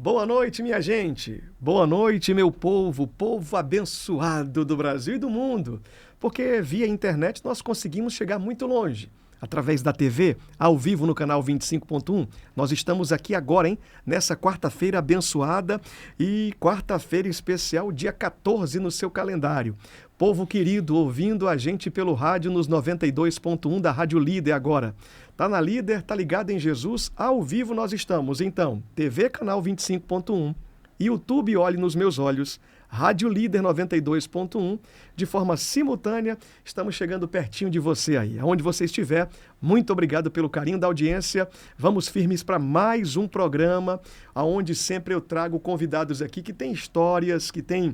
Boa noite, minha gente. Boa noite, meu povo, povo abençoado do Brasil e do mundo. Porque via internet nós conseguimos chegar muito longe. Através da TV, ao vivo no canal 25.1. Nós estamos aqui agora, hein? Nessa quarta-feira abençoada e quarta-feira especial, dia 14 no seu calendário. Povo querido, ouvindo a gente pelo rádio nos 92.1 da Rádio Líder agora. Tá na Líder, tá ligado em Jesus, ao vivo nós estamos. Então, TV canal 25.1, YouTube Olhe nos Meus Olhos, Rádio Líder 92.1, de forma simultânea, estamos chegando pertinho de você aí, aonde você estiver. Muito obrigado pelo carinho da audiência. Vamos firmes para mais um programa, aonde sempre eu trago convidados aqui que têm histórias, que têm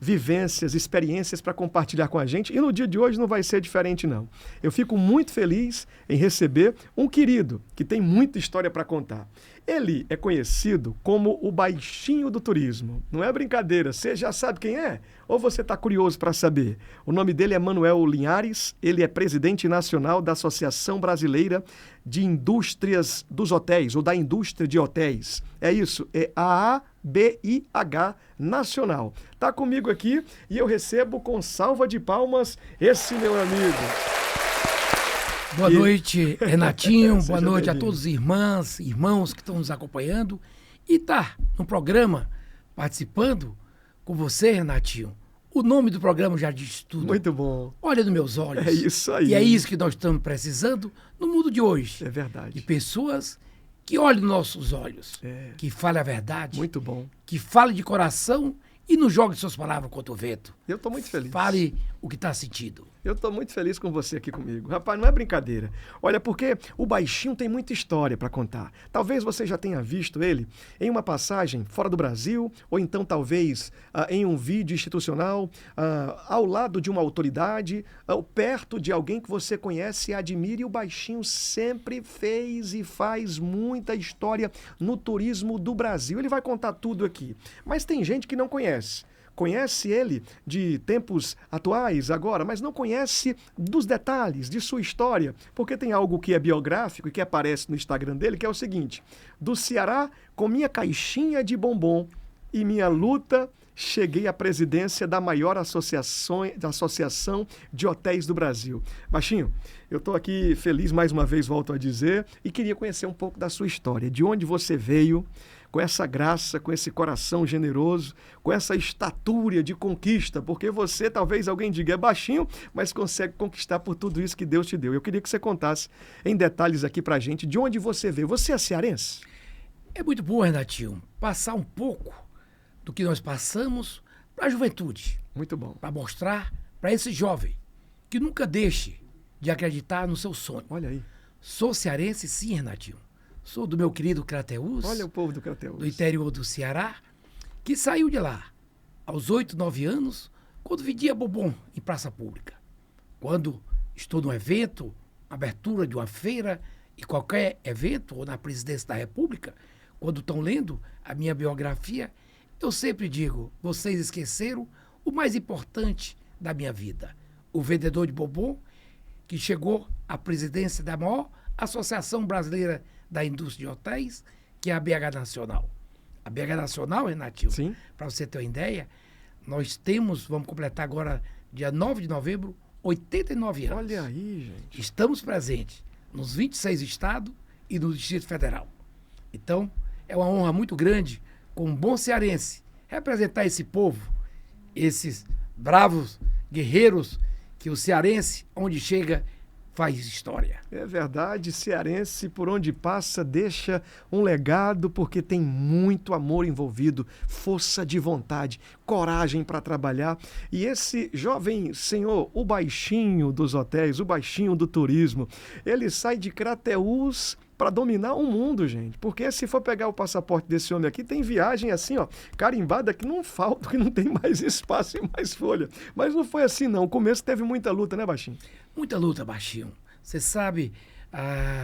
vivências, experiências para compartilhar com a gente. E no dia de hoje não vai ser diferente, não. Eu fico muito feliz em receber um querido que tem muita história para contar. Ele é conhecido como o baixinho do turismo. Não é brincadeira, você já sabe quem é? Ou você está curioso para saber? O nome dele é Manuel Linhares, ele é presidente nacional da Associação Brasileira de Indústrias dos Hotéis, ou da Indústria de Hotéis. É isso, é a ABIH Nacional. Está comigo aqui e eu recebo com salva de palmas esse meu amigo. Boa noite, Renatinho. Boa noite a todos os irmãos que estão nos acompanhando. E tá no programa, participando com você, Renatinho. O nome do programa já diz tudo. Muito bom. Olha nos meus olhos. É isso aí. E é isso que nós estamos precisando no mundo de hoje. É verdade. De pessoas que olhem nos nossos olhos, que falem a verdade. Muito bom. Que falem de coração e não joguem suas palavras contra o vento. Eu estou muito feliz. Fale o que está sentindo. Eu estou muito feliz com você aqui comigo. Rapaz, não é brincadeira. Olha, porque o baixinho tem muita história para contar. Talvez você já tenha visto ele em uma passagem fora do Brasil, ou então talvez em um vídeo institucional, ao lado de uma autoridade, perto de alguém que você conhece e admira. E o baixinho sempre fez e faz muita história no turismo do Brasil. Ele vai contar tudo aqui. Mas tem gente que não conhece. Conhece ele de tempos atuais agora, mas não conhece dos detalhes de sua história, porque tem algo que é biográfico e que aparece no Instagram dele, que é o seguinte: do Ceará com minha caixinha de bombom e minha luta, cheguei à presidência da maior associação de hotéis do Brasil. Baixinho, eu estou aqui feliz, mais uma vez, volto a dizer, e queria conhecer um pouco da sua história, de onde você veio, com essa graça, com esse coração generoso, com essa estatura de conquista, porque você, talvez alguém diga, é baixinho, mas consegue conquistar por tudo isso que Deus te deu. Eu queria que você contasse em detalhes aqui pra gente de onde você veio. Você é cearense? É muito bom, Renatinho, passar um pouco do que nós passamos para a juventude. Muito bom. Para mostrar para esse jovem que nunca deixe de acreditar no seu sonho. Olha aí. Sou cearense, sim, Renatinho. Sou do meu querido Crateús. Olha o povo do Crateús. Do interior do Ceará, que saiu de lá aos 8, 9 anos, quando vendia bombom em praça pública. Quando estou num evento, abertura de uma feira e qualquer evento, ou na presidência da República, quando estão lendo a minha biografia, eu sempre digo, vocês esqueceram o mais importante da minha vida. O vendedor de bombom que chegou à presidência da maior Associação Brasileira da Indústria de Hotéis, que é a BH Nacional. A BH Nacional, Renatinho, para você ter uma ideia, nós temos, vamos completar agora, dia 9 de novembro, 89 anos. Olha aí, gente. Estamos presentes nos 26 estados e no Distrito Federal. Então, é uma honra muito grande, como um bom cearense, representar esse povo, esses bravos guerreiros que o cearense, onde chega, faz história. É verdade, cearense, por onde passa, deixa um legado, porque tem muito amor envolvido, força de vontade, coragem para trabalhar. E esse jovem senhor, o baixinho dos hotéis, o baixinho do turismo, ele sai de Crateús para dominar o mundo, gente. Porque se for pegar o passaporte desse homem aqui, tem viagem assim, ó, carimbada, que não falta, que não tem mais espaço e mais folha. Mas não foi assim, não. O começo teve muita luta, né, baixinho? Muita luta, baixinho. Você sabe,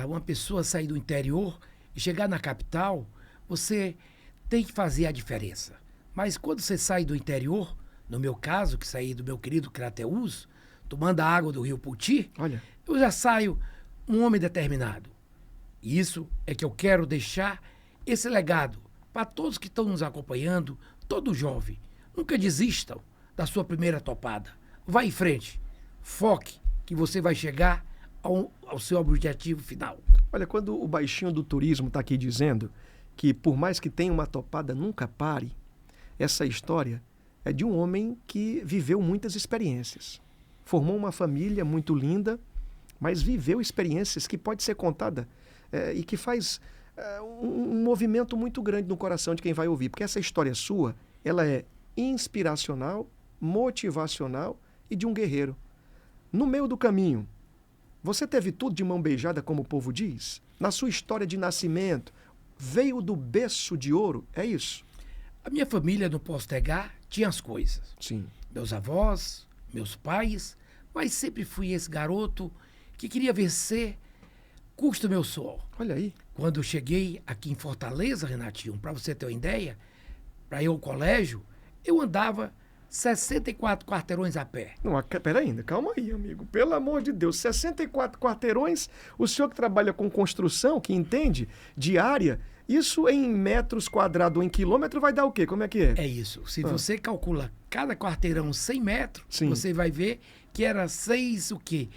uma pessoa sair do interior e chegar na capital, você tem que fazer a diferença. Mas quando você sai do interior, no meu caso, que saí do meu querido Crateús, tomando a água do rio Puti, olha, eu já saio um homem determinado. E isso é que eu quero deixar esse legado para todos que estão nos acompanhando, todo jovem, nunca desistam da sua primeira topada. Vá em frente, foque, que você vai chegar ao seu objetivo final. Olha, quando o baixinho do turismo está aqui dizendo que por mais que tenha uma topada, nunca pare, essa história é de um homem que viveu muitas experiências. Formou uma família muito linda, mas viveu experiências que pode ser contada e que faz um movimento muito grande no coração de quem vai ouvir. Porque essa história sua, ela é inspiracional, motivacional e de um guerreiro. No meio do caminho, você teve tudo de mão beijada, como o povo diz? Na sua história de nascimento, veio do berço de ouro? É isso? A minha família, não posso negar, tinha as coisas. Sim. Meus avós, meus pais, mas sempre fui esse garoto que queria vencer, custa o meu suor. Olha aí. Quando eu cheguei aqui em Fortaleza, Renatinho, para você ter uma ideia, para ir ao colégio, eu andava 64 quarteirões a pé. Não, pera ainda, calma aí, amigo. Pelo amor de Deus, 64 quarteirões, o senhor que trabalha com construção, que entende de área, isso em metros quadrados ou em quilômetro vai dar o quê? Como é que é? É isso. Se você calcula cada quarteirão 100 metros, Sim. você vai ver que era 6 o quê?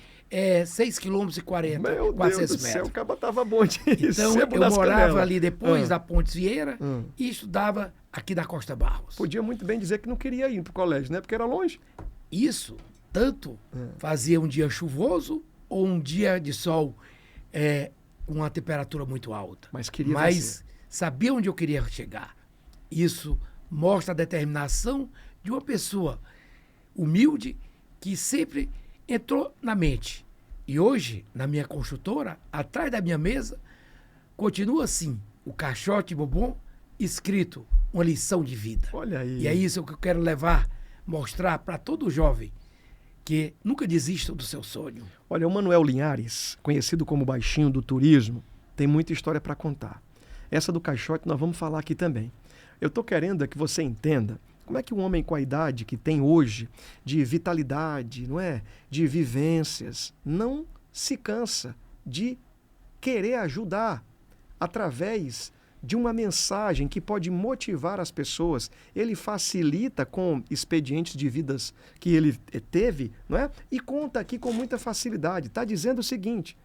6 quilômetros e 40, Meu 400 Deus do metros. céu, o caba tava bom de Então, sebo eu nas morava canelas. ali depois da Pontes Vieira e estudava aqui na Costa Barros. Podia muito bem dizer que não queria ir pro colégio, né? Porque era longe. Isso, tanto fazia um dia chuvoso ou um dia de sol com uma temperatura muito alta. Mas queria Mas vencer. sabia onde eu queria chegar. Isso mostra a determinação de uma pessoa humilde que sempre entrou na mente. E hoje, na minha construtora, atrás da minha mesa, continua assim, o Caixote Bobon, escrito uma lição de vida. Olha aí. E é isso que eu quero levar, mostrar para todo jovem, que nunca desista do seu sonho. Olha, o Manuel Linhares, conhecido como Baixinho do Turismo, tem muita história para contar. Essa do caixote nós vamos falar aqui também. Eu estou querendo que você entenda como é que um homem com a idade que tem hoje, de vitalidade, não é? De vivências, não se cansa de querer ajudar através de uma mensagem que pode motivar as pessoas. Ele facilita com expedientes de vidas que ele teve, não é? E conta aqui com muita facilidade. Está dizendo o seguinte: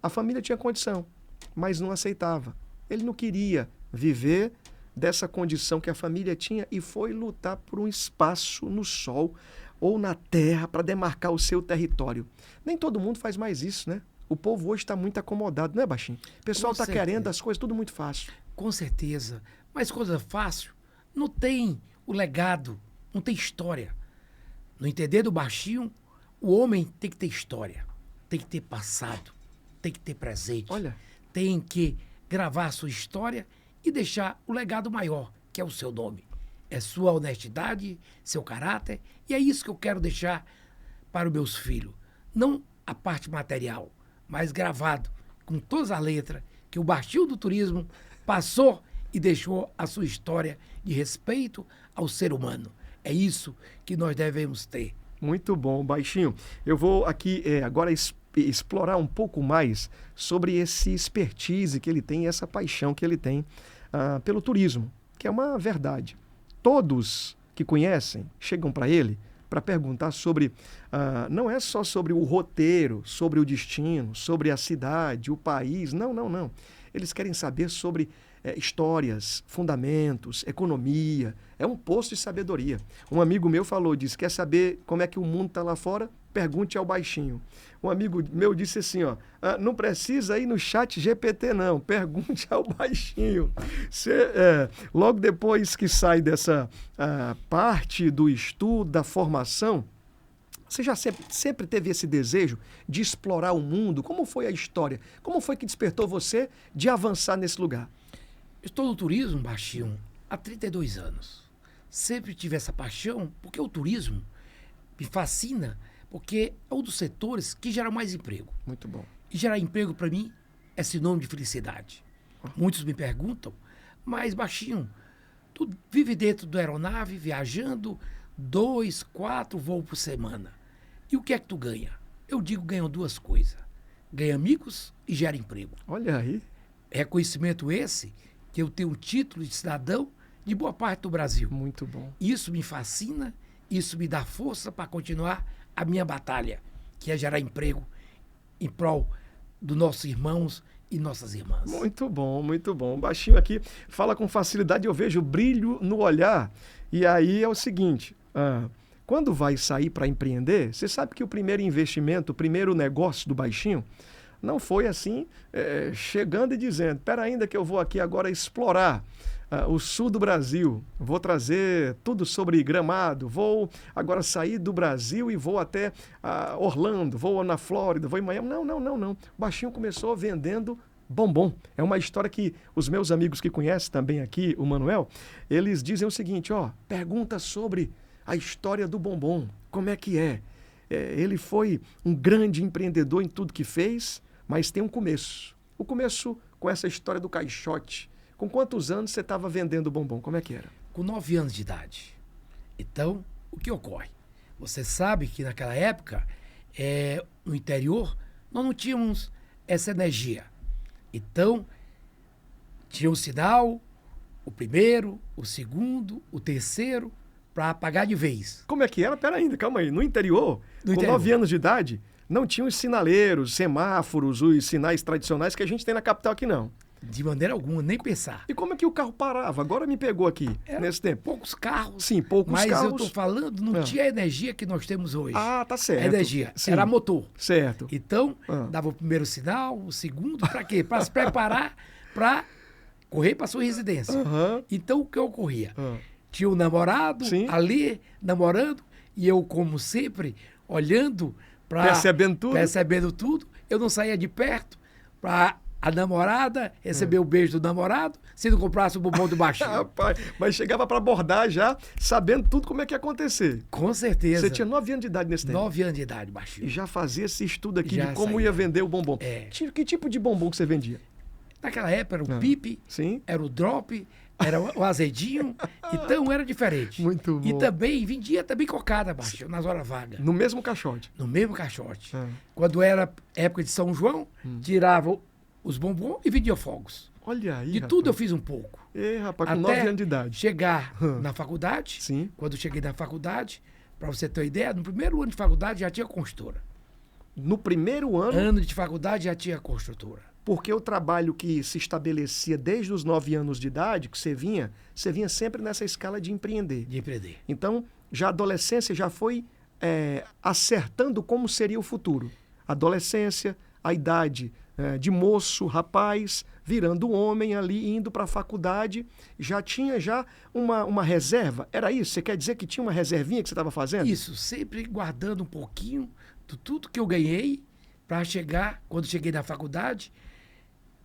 a família tinha condição, mas não aceitava. Ele não queria viver dessa condição que a família tinha e foi lutar por um espaço no sol ou na terra para demarcar o seu território. Nem todo mundo faz mais isso, né? O povo hoje está muito acomodado, não é, Baixinho? O pessoal está querendo as coisas tudo muito fácil. Com certeza. Mas coisa fácil não tem o legado, não tem história. No entender do Baixinho, o homem tem que ter história, tem que ter passado, tem que ter presente. Olha. Tem que gravar a sua história e deixar o legado maior, que é o seu nome. É sua honestidade, seu caráter, e é isso que eu quero deixar para os meus filhos. Não a parte material, mas gravado com todas as letras que o Baixinho do Turismo passou e deixou a sua história de respeito ao ser humano. É isso que nós devemos ter. Muito bom, Baixinho. Eu vou aqui agora explorar um pouco mais sobre esse expertise que ele tem, essa paixão que ele tem pelo turismo, que é uma verdade. Todos que conhecem chegam para ele para perguntar sobre, não é só sobre o roteiro, sobre o destino, sobre a cidade, o país, não. Eles querem saber sobre histórias, fundamentos, economia. É um poço de sabedoria. Um amigo meu falou, disse, quer saber como é que o mundo está lá fora? Pergunte ao Baixinho. Um amigo meu disse assim, não precisa ir no chat GPT não, pergunte ao Baixinho. Logo depois que sai dessa parte do estudo, da formação, você já sempre teve esse desejo de explorar o mundo? Como foi a história? Como foi que despertou você de avançar nesse lugar? Estou no turismo, Baixinho, há 32 anos. Sempre tive essa paixão, porque o turismo me fascina, porque é um dos setores que gera mais emprego. Muito bom. E gerar emprego, para mim, é sinônimo de felicidade. Muitos me perguntam, mas, Baixinho, tu vive dentro da aeronave, viajando 2, 4 voos por semana. E o que é que tu ganha? Eu digo, ganho duas coisas. Ganha amigos e gera emprego. Olha aí. Reconhecimento esse que eu tenho um título de cidadão de boa parte do Brasil. Muito bom. Isso me fascina, isso me dá força para continuar a minha batalha, que é gerar emprego em prol dos nossos irmãos e nossas irmãs. Muito bom, muito bom. O baixinho aqui fala com facilidade, eu vejo brilho no olhar. E aí é o seguinte, quando vai sair para empreender, você sabe que o primeiro investimento, o primeiro negócio do baixinho, não foi assim, chegando e dizendo, espera ainda que eu vou aqui agora explorar o sul do Brasil, vou trazer tudo sobre Gramado, vou agora sair do Brasil e vou até Orlando, vou na Flórida, vou em Miami. Não, não, não, não. O baixinho começou vendendo bombom. É uma história que os meus amigos que conhecem também aqui, o Manuel, eles dizem o seguinte, pergunta sobre a história do bombom, como é que é? Ele foi um grande empreendedor em tudo que fez, mas tem um começo. O começo com essa história do caixote. Com quantos anos você estava vendendo bombom? Como é que era? Com 9 anos de idade. Então, o que ocorre? Você sabe que naquela época, no interior, nós não tínhamos essa energia. Então, tinha um sinal, o primeiro, o segundo, o terceiro, para apagar de vez. Como é que era? Pera ainda, calma aí. No interior, com 9 anos de idade, não tinha os sinaleiros, semáforos, os sinais tradicionais que a gente tem na capital aqui, não. De maneira alguma, nem pensar. E como é que o carro parava? Agora me pegou aqui, nesse tempo. Poucos carros. Sim, poucos carros. Mas eu estou falando, não tinha a energia que nós temos hoje. Ah, tá certo. A energia. Sim. Era motor. Certo. Então, dava o primeiro sinal, o segundo, para quê? Para se preparar para correr para sua residência. Então, o que ocorria? Tinha um namorado ali, namorando, e eu, como sempre, olhando para... Percebendo tudo? Percebendo tudo. Eu não saía de perto para... A namorada recebeu o beijo do namorado, se não comprasse o bombom do baixinho. Rapaz, mas chegava para abordar já, sabendo tudo como é que ia acontecer. Com certeza. Você tinha 9 anos de idade nesse tempo? 9 anos de idade, baixinho. E já fazia esse estudo aqui Já de como saía. ia vender o bombom. Que tipo de bombom que você vendia? Naquela época era o pipe, era o drop, era o azedinho, então era diferente. Muito bom. E também vendia também cocada, baixinho, nas horas vagas. No mesmo caixote? No mesmo caixote. Quando era época de São João, tirava os bombons e vendia fogos. Olha aí, de rapaz. tudo eu fiz um pouco. Rapaz, com 9 anos de idade. Chegar na faculdade. Sim. Quando cheguei na faculdade, para você ter uma ideia, no primeiro ano de faculdade já tinha construtora. No primeiro ano? Ano de faculdade já tinha construtora. Porque o trabalho que se estabelecia desde os 9 anos de idade, que você vinha sempre nessa escala de empreender. De empreender. Então, já a adolescência já foi acertando como seria o futuro. Adolescência, a idade de moço, rapaz, virando homem ali, indo para a faculdade, já tinha uma reserva? Era isso? Você quer dizer que tinha uma reservinha que você estava fazendo? Isso, sempre guardando um pouquinho de tudo que eu ganhei para chegar, quando cheguei na faculdade,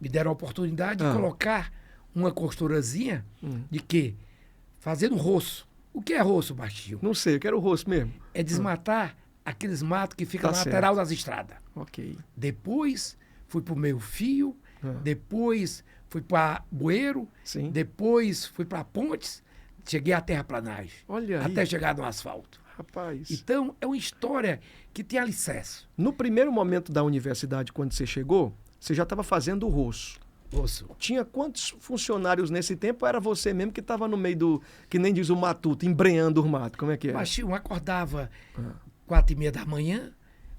me deram a oportunidade de colocar uma costurazinha de quê? Fazendo roço. O que é roço, baixinho? Não sei, eu quero o roço mesmo. É desmatar aqueles matos que ficam na lateral das estradas. Ok. Depois fui para o meio fio, depois fui para bueiro, depois fui para pontes, cheguei à terraplanagem. Olha aí. Até chegar no asfalto. Rapaz. Então, é uma história que tem alicerce. No primeiro momento da universidade, quando você chegou, você já estava fazendo o roço. Roço. Tinha quantos funcionários nesse tempo? Ou era você mesmo que estava no meio do, que nem diz o matuto, embrenhando o mato? Como é que é? Baixinho, acordava 4h30 da manhã.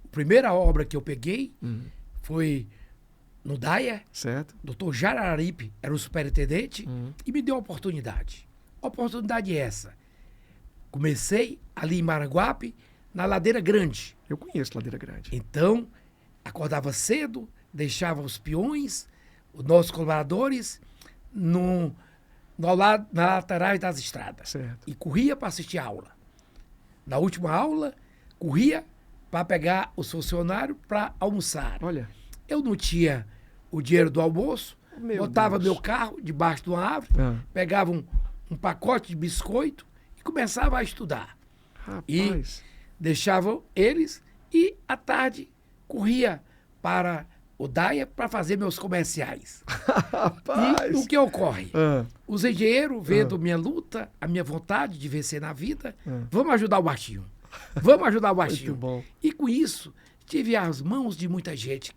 A primeira obra que eu peguei foi no DAIA. Certo. Dr. Jararipe era o superintendente e me deu a oportunidade. Oportunidade essa. Comecei ali em Maranguape, na Ladeira Grande. Eu conheço Ladeira Grande. Então, acordava cedo, deixava os peões, os nossos colaboradores, na laterais das estradas. Certo. E corria para assistir a aula. Na última aula, corria para pegar os funcionários para almoçar. Olha. Eu não tinha o dinheiro do almoço, botava Deus. meu carro debaixo de uma árvore, pegava um pacote de biscoito e começava a estudar. Rapaz. E deixava eles e, à tarde, corria para o DAIA para fazer meus comerciais. Rapaz. E o que ocorre? Os engenheiros, vendo minha luta, a minha vontade de vencer na vida, vamos ajudar o baixinho. Vamos ajudar o baixinho. Muito bom. E com isso, tive as mãos de muita gente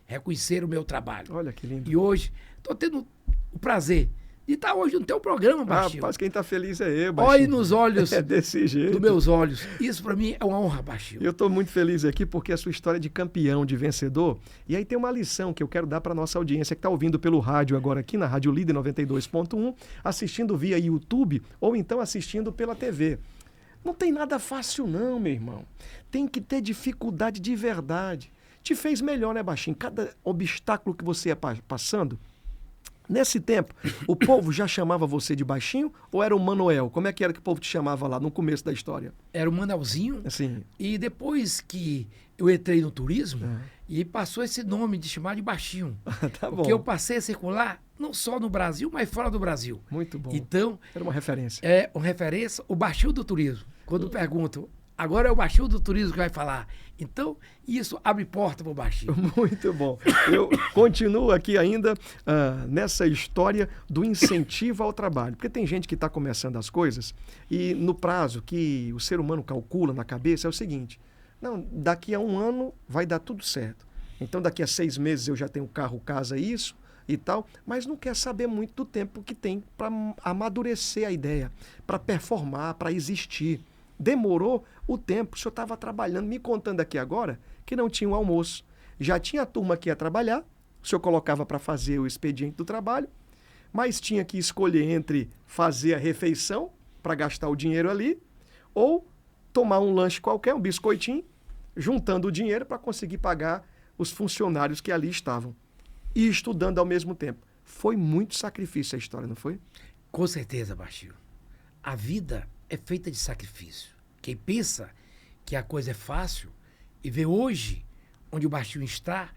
reconhecer o meu trabalho. Olha que lindo. E hoje, estou tendo o prazer de estar hoje no teu programa, Baixinho. Rapaz, quem tá feliz é eu, Baixinho. Olhe nos olhos É desse jeito. dos meus olhos. Isso para mim é uma honra, Baixinho. Eu estou muito feliz aqui porque a sua história de campeão, de vencedor, e aí tem uma lição que eu quero dar para nossa audiência que está ouvindo pelo rádio agora aqui na Rádio Líder 92.1, assistindo via YouTube ou então assistindo pela TV. Não tem nada fácil não, meu irmão. Tem que ter dificuldade de verdade. Te fez melhor, né, Baixinho? Cada obstáculo que você ia passando. Nesse tempo, o povo já chamava você de Baixinho ou era o Manuel? Como é que era que o povo te chamava lá no começo da história? Era o Manuelzinho. Assim. E depois que eu entrei no turismo, e passou esse nome de chamar de Baixinho. Tá bom. Porque eu passei a circular não só no Brasil, mas fora do Brasil. Muito bom. Então, era uma referência. É uma referência, o Baixinho do turismo. Quando perguntam, agora é o Baixinho do turismo que vai falar. Então, isso abre porta para o Baixinho. Muito bom. Eu continuo aqui ainda nessa história do incentivo ao trabalho. Porque tem gente que está começando as coisas e no prazo que o ser humano calcula na cabeça é o seguinte: não, daqui a 1 ano vai dar tudo certo. Então, daqui a 6 meses eu já tenho carro, casa, isso e tal, mas não quer saber muito do tempo que tem para amadurecer a ideia, para performar, para existir. Demorou o tempo. O senhor estava trabalhando, me contando aqui agora, que não tinha o almoço. Já tinha a turma que ia trabalhar, o senhor colocava para fazer o expediente do trabalho, mas tinha que escolher entre fazer a refeição, para gastar o dinheiro ali, ou tomar um lanche qualquer, um biscoitinho, juntando o dinheiro para conseguir pagar os funcionários que ali estavam. E estudando ao mesmo tempo. Foi muito sacrifício a história, não foi? Com certeza, Baixinho. A vida é feita de sacrifício. Quem pensa que a coisa é fácil e vê hoje onde o Baixinho está,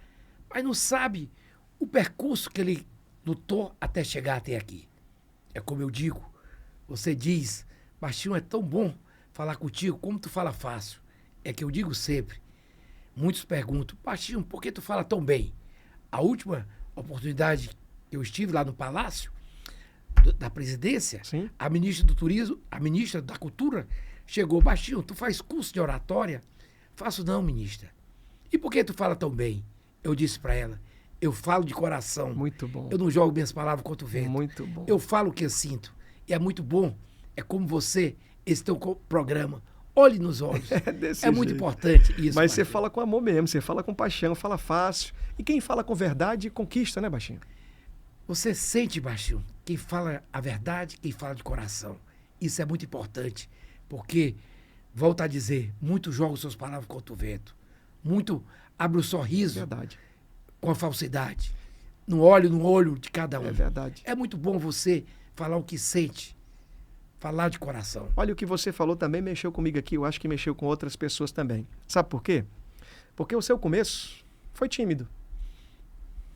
mas não sabe o percurso que ele lutou até chegar até aqui. É como eu digo, você diz, Baixinho, é tão bom falar contigo, como tu fala fácil. É que eu digo sempre, muitos perguntam, Baixinho, por que tu fala tão bem? A última oportunidade que eu estive lá no Palácio da Presidência, Sim. a ministra do Turismo, a ministra da Cultura, chegou, Baixinho, tu faz curso de oratória? Faço não, ministra. E por que tu fala tão bem? Eu disse para ela, eu falo de coração. Muito bom. Eu não jogo minhas palavras contra o vento. Muito bom. Eu falo o que eu sinto. E é muito bom. É como você, esse teu programa. Olhe nos olhos. Desse É muito jeito. importante isso. Mas você Baixinho. fala com amor mesmo, você fala com paixão, fala fácil. E quem fala com verdade conquista, né, Baixinho? Você sente, Baixinho, quem fala a verdade, quem fala de coração. Isso é muito importante, porque, volto a dizer, muito jogam suas palavras contra o vento. Muito abre o sorriso Verdade. com a falsidade. No olho de cada um. É verdade. É muito bom você falar o que sente, falar de coração. Olha, o que você falou também mexeu comigo aqui, eu acho que mexeu com outras pessoas também. Sabe por quê? Porque o seu começo foi tímido.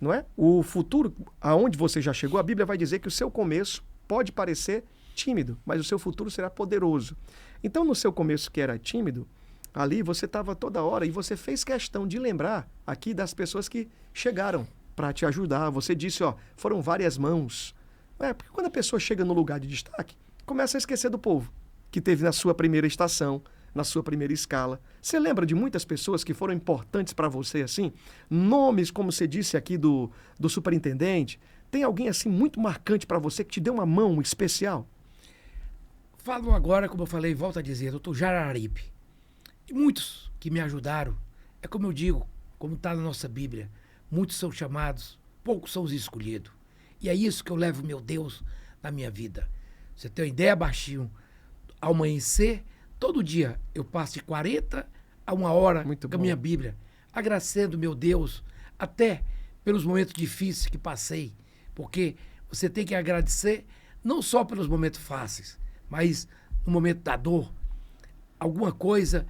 Não é? O futuro, aonde você já chegou, a Bíblia vai dizer que o seu começo pode parecer tímido, mas o seu futuro será poderoso. Então, no seu começo que era tímido, ali você estava toda hora e você fez questão de lembrar aqui das pessoas que chegaram para te ajudar. Você disse, ó, foram várias mãos. Porque quando a pessoa chega no lugar de destaque, começa a esquecer do povo que teve na sua primeira estação, na sua primeira escala. Você lembra de muitas pessoas que foram importantes para você, assim? Nomes, como você disse aqui, do superintendente. Tem alguém, assim, muito marcante para você que te deu uma mão especial? Falo agora, como eu falei, volto a dizer, doutor Jararipe. E muitos que me ajudaram. É como eu digo, como está na nossa Bíblia. Muitos são chamados, poucos são os escolhidos. E é isso que eu levo, meu Deus, na minha vida. Você tem uma ideia, Baixinho? Ao amanhecer, todo dia eu passo de 40 a 1 hora Muito com a bom. minha Bíblia, agradecendo, meu Deus, até pelos momentos difíceis que passei. Porque você tem que agradecer não só pelos momentos fáceis, mas no momento da dor, alguma coisa.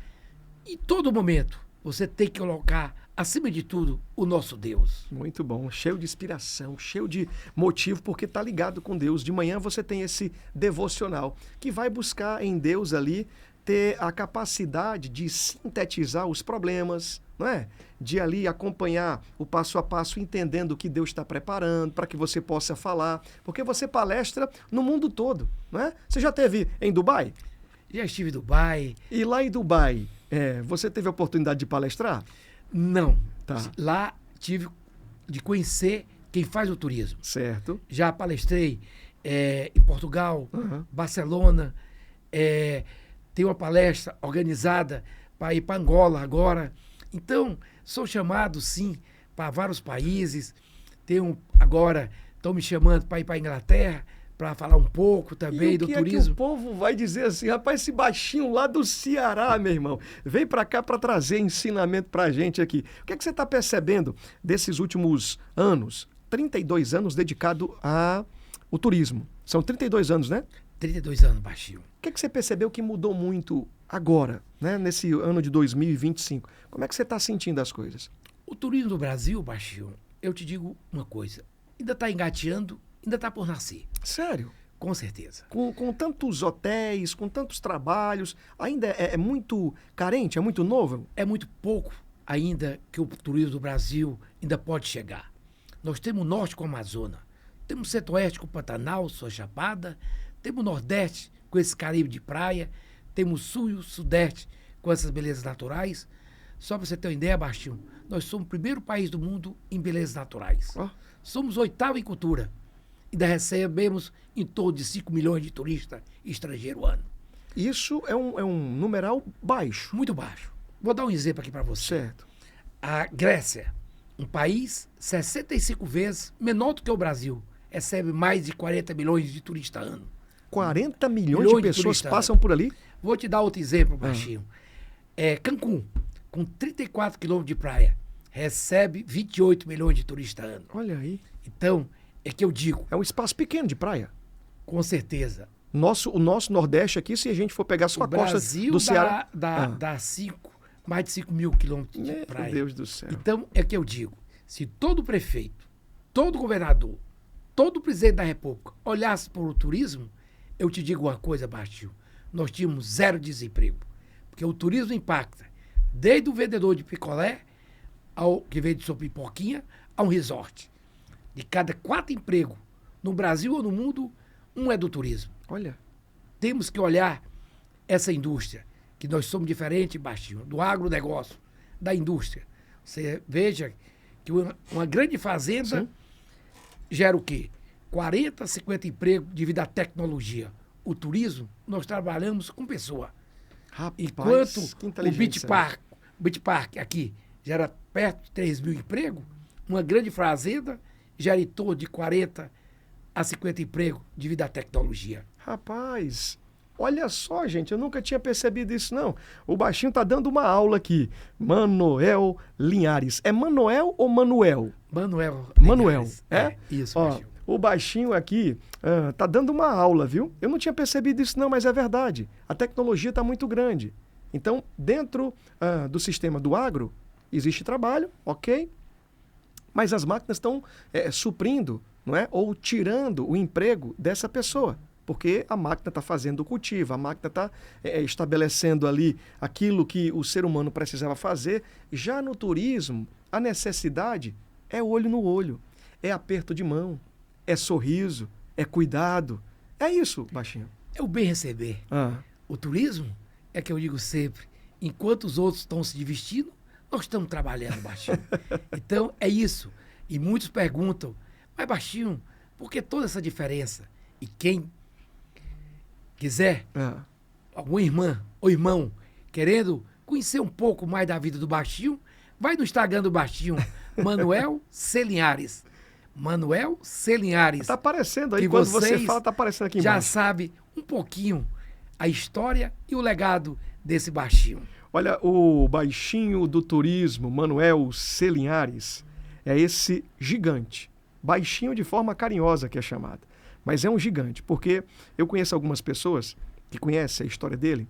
Em todo momento, você tem que colocar, acima de tudo, o nosso Deus. Muito bom, cheio de inspiração, cheio de motivo, porque está ligado com Deus. De manhã você tem esse devocional, que vai buscar em Deus ali ter a capacidade de sintetizar os problemas, não é? De ali acompanhar o passo a passo, entendendo o que Deus está preparando para que você possa falar, porque você palestra no mundo todo, não é? Você já esteve em Dubai? Já estive em Dubai. E lá em Dubai, você teve a oportunidade de palestrar? Não. Tá. Lá tive de conhecer quem faz o turismo. Certo. Já palestrei em Portugal, Uhum. Barcelona, tem uma palestra organizada para ir para Angola agora. Então, sou chamado, sim, para vários países. Agora, estão me chamando para ir para a Inglaterra, para falar um pouco também do turismo. turismo. É que o povo vai dizer assim, rapaz, esse baixinho lá do Ceará, meu irmão, vem para cá para trazer ensinamento para a gente aqui. O que é que você está percebendo desses últimos anos? 32 anos dedicado ao turismo. São 32 anos, né? 32 anos, baixinho. O que é que você percebeu que mudou muito agora, né? Nesse ano de 2025? Como é que você está sentindo as coisas? O turismo do Brasil, baixinho, eu te digo uma coisa. Ainda está engateando, ainda está por nascer. Sério? Com certeza. Com tantos hotéis, com tantos trabalhos, ainda é muito carente, é muito novo? É muito pouco ainda que o turismo do Brasil ainda pode chegar. Nós temos o norte com a Amazônia, temos o centro-oeste com o Pantanal, sua Chapada, temos o nordeste com esse Caribe de praia, temos o sul e o sudeste com essas belezas naturais. Só para você ter uma ideia, Baixinho, nós somos o primeiro país do mundo em belezas naturais. Oh. Somos o 8º em cultura. Ainda recebemos em torno de 5 milhões de turistas estrangeiros ano. Isso é um numeral baixo. Muito baixo. Vou dar um exemplo aqui para você. Certo. A Grécia, um país 65 vezes menor do que o Brasil, recebe mais de 40 milhões de turistas ano. 40 milhões de pessoas passam por ali? Vou te dar outro exemplo, Baixinho. Cancún, com 34 quilômetros de praia, recebe 28 milhões de turistas ano. Olha aí. Então, é que eu digo. É um espaço pequeno de praia. Com certeza. O nosso Nordeste aqui, se a gente for pegar só a costa do Ceará... dá mais de 5 mil quilômetros de praia. Meu Deus do céu. Então, é que eu digo, se todo prefeito, todo governador, todo presidente da República olhasse para o turismo, eu te digo uma coisa, Baixinho, nós tínhamos 0 desemprego. Porque o turismo impacta desde o vendedor de picolé, ao que vende sua pipoquinha, a um resort. De cada 4 empregos no Brasil ou no mundo, 1 é do turismo. Olha. Temos que olhar essa indústria, que nós somos diferentes, Baixinho, do agronegócio, da indústria. Você veja que uma grande fazenda Sim. gera o quê? 40, 50 empregos devido à tecnologia. O turismo, nós trabalhamos com pessoa. Rapaz, Enquanto que o inteligência. Beach Park aqui gera perto de 3 mil empregos, uma grande fazenda gera em torno de 40 a 50 empregos devido à tecnologia. Rapaz, olha só, gente, eu nunca tinha percebido isso, não. O Baixinho tá dando uma aula aqui. Manoel Linhares. É Manoel ou Manuel? Manuel. Manuel, é? Isso, Ó, Baixinho. o Baixinho aqui tá dando uma aula, viu? Eu não tinha percebido isso não, mas é verdade. A tecnologia está muito grande. Então, dentro do sistema do agro, existe trabalho, ok? Mas as máquinas estão suprindo, não é? Ou tirando o emprego dessa pessoa. Porque a máquina está fazendo o cultivo, a máquina está estabelecendo ali aquilo que o ser humano precisava fazer. Já no turismo, a necessidade é olho no olho, é aperto de mão, é sorriso, é cuidado. É isso, Baixinho. É o bem receber. O turismo é que eu digo sempre, enquanto os outros estão se divertindo, nós estamos trabalhando, Baixinho. Então, é isso. E muitos perguntam, mas Baixinho, por que toda essa diferença? E quem quiser, alguma irmã ou irmão, querendo conhecer um pouco mais da vida do Baixinho, vai no Instagram do Baixinho, Manuel C. Linhares. Manuel C. Linhares. Está aparecendo aí, que quando você vocês fala, está aparecendo aqui já embaixo. sabe um pouquinho a história e o legado desse Baixinho. Olha, o Baixinho do turismo, Manuel C. Linhares, é esse gigante. Baixinho de forma carinhosa que é chamado. Mas é um gigante, porque eu conheço algumas pessoas que conhecem a história dele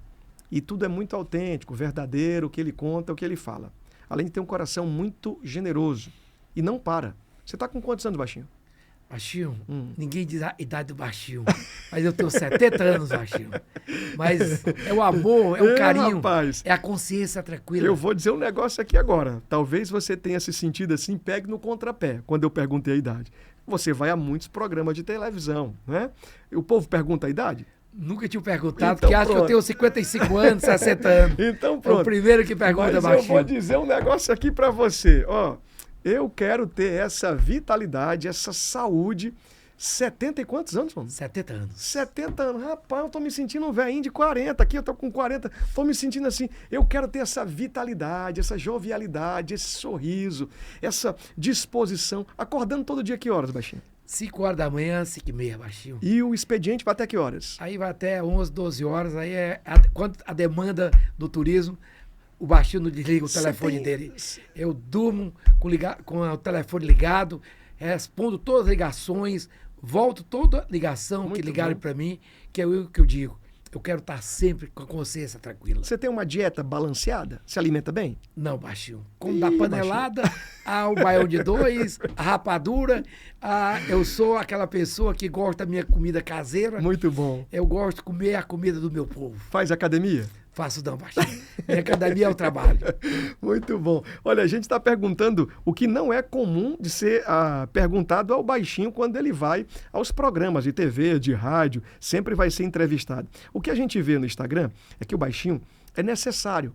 e tudo é muito autêntico, verdadeiro, o que ele conta, o que ele fala. Além de ter um coração muito generoso e não para. Você está com quantos anos, Baixinho? Baixinho, ninguém diz a idade do Baixinho, mas eu tenho 70 anos, Baixinho. Mas é o amor, é o carinho, rapaz, é a consciência tranquila. eu vou dizer um negócio aqui agora. Talvez você tenha se sentido assim, pegue no contrapé, quando eu perguntei a idade. Você vai a muitos programas de televisão, né? O povo pergunta a idade? Nunca tinha perguntado, Então, porque acho que eu tenho 55 anos, 60 anos. Então É pronto. o primeiro que pergunta, Mas Baixinho. eu vou dizer um negócio aqui pra você. Ó, eu quero ter essa vitalidade, essa saúde 70 e quantos anos, mano? 70 anos. 70 anos. Rapaz, eu tô me sentindo um velhinho de 40. Aqui eu tô com 40. Tô me sentindo assim. Eu quero ter essa vitalidade, essa jovialidade, esse sorriso, essa disposição. Acordando todo dia que horas, baixinho? 5 horas da manhã, 5 e meia, baixinho. E o expediente vai até que horas? Aí vai até 11, 12 horas. Aí quando a demanda do turismo, o baixinho não desliga o telefone dele. Eu durmo com o telefone ligado, respondo todas as ligações, volto toda ligação Muito que ligarem bom. para mim, que é o que eu digo. Eu quero estar sempre com a consciência tranquila. Você tem uma dieta balanceada? Se alimenta bem? Não, baixinho. Como Ih, da panelada, ao baião de dois, a rapadura. Eu sou aquela pessoa que gosta da minha comida caseira. Muito bom. Eu gosto de comer a comida do meu povo. Faz academia? Faço não, baixinho. Minha academia é o trabalho. Muito bom. Olha, a gente está perguntando o que não é comum de ser perguntado ao baixinho quando ele vai aos programas de TV, de rádio, sempre vai ser entrevistado. O que a gente vê no Instagram é que o baixinho é necessário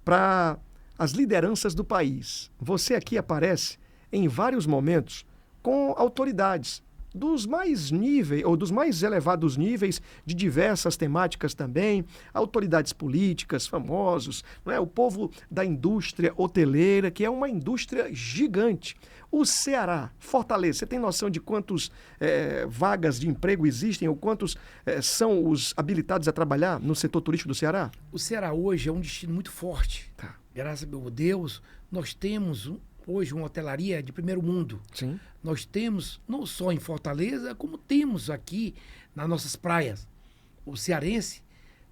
para as lideranças do país. Você aqui aparece em vários momentos com autoridades dos mais níveis, ou dos mais elevados níveis, de diversas temáticas também, autoridades políticas, famosos, não é? O povo da indústria hoteleira, que é uma indústria gigante. O Ceará, Fortaleza, você tem noção de quantas vagas de emprego existem, ou quantos são os habilitados a trabalhar no setor turístico do Ceará? O Ceará hoje é um destino muito forte. Tá. Graças a meu Deus, nós temos hoje uma hotelaria de primeiro mundo. Sim. Nós temos, não só em Fortaleza, como temos aqui nas nossas praias. O cearense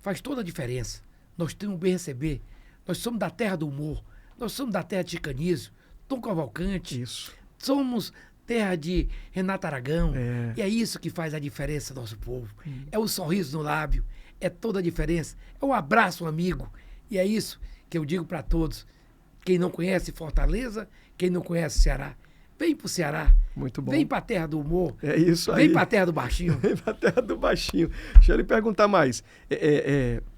faz toda a diferença. Nós temos bem receber. Nós somos da terra do humor. Nós somos da terra de Chicanísio, Tom Cavalcante. Isso. Somos terra de Renato Aragão. É. E é isso que faz a diferença do nosso povo. É o sorriso no lábio. É toda a diferença. É um abraço, amigo. E é isso que eu digo para todos. Quem não conhece Fortaleza, quem não conhece Ceará, vem pro Ceará. Muito bom. Vem pra terra do humor. É isso aí. Vem pra terra do baixinho. Vem pra terra do baixinho. Deixa eu lhe perguntar mais.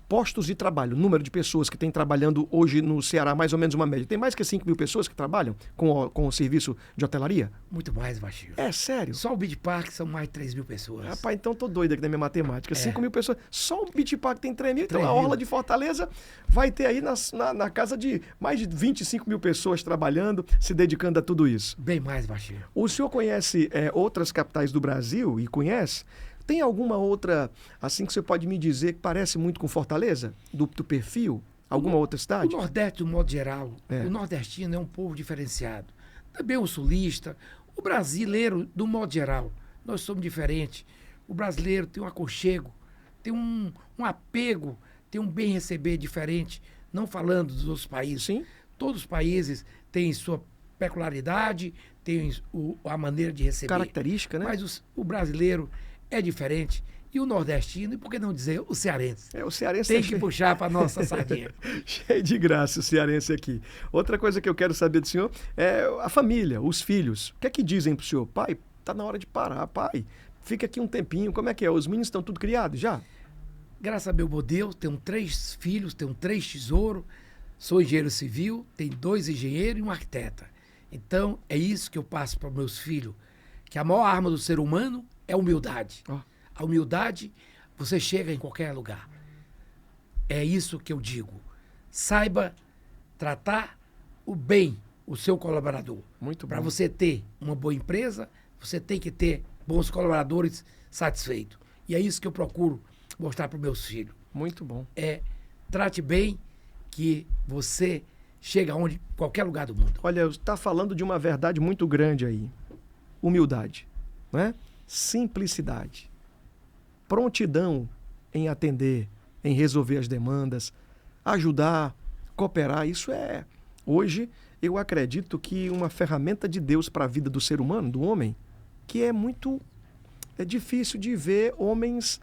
Postos de trabalho, número de pessoas que tem trabalhando hoje no Ceará, mais ou menos uma média. Tem mais que 5 mil pessoas que trabalham com o serviço de hotelaria? Muito mais, baixinho. É sério? Só o Beach Park são mais de 3 mil pessoas. Rapaz, então tô doido aqui na minha matemática. 5 mil pessoas. Só o Beach Park tem 3 mil. Então 3 a mil. Orla de Fortaleza vai ter aí na casa de mais de 25 mil pessoas trabalhando, se dedicando a tudo isso. Bem mais, baixinho. O senhor conhece outras capitais do Brasil e conhece? Tem alguma outra, assim que você pode me dizer, que parece muito com Fortaleza? Do perfil? Alguma outra O cidade? Nordeste, do modo geral, É. o nordestino é um povo diferenciado. Também o sulista, o brasileiro, do modo geral, nós somos diferentes. O brasileiro tem um aconchego, tem um apego, tem um bem receber diferente, não falando dos outros países. Sim. Todos os países têm sua peculiaridade, têm a maneira de receber. Característica, né? Mas o brasileiro é diferente. E o nordestino, e por que não dizer o cearense? O cearense Tem é que cheio, puxar para nossa sardinha. cheio de graça o cearense aqui. Outra coisa que eu quero saber do senhor é a família, os filhos. O que é que dizem pro senhor? Pai, tá na hora de parar, pai. Fica aqui um tempinho, como é que é? Os meninos estão tudo criados já? Graças a meu bom Deus, tenho 3 filhos, tenho 3 tesouros, sou engenheiro civil, tenho 2 engenheiros e um arquiteta. Então, é isso que eu passo para meus filhos, que a maior arma do ser humano é a humildade. Ó. A humildade, você chega em qualquer lugar. É isso que eu digo. Saiba tratar bem o seu colaborador. Muito bom. Para você ter uma boa empresa, você tem que ter bons colaboradores satisfeitos. E é isso que eu procuro mostrar para os meus filhos. Muito bom. Trate bem que você chega aonde, qualquer lugar do mundo. Olha, está falando de uma verdade muito grande aí. Humildade, não é? Simplicidade. Prontidão em atender, em resolver as demandas, ajudar, cooperar. Isso hoje, eu acredito que uma ferramenta de Deus para a vida do ser humano, do homem, que é difícil de ver homens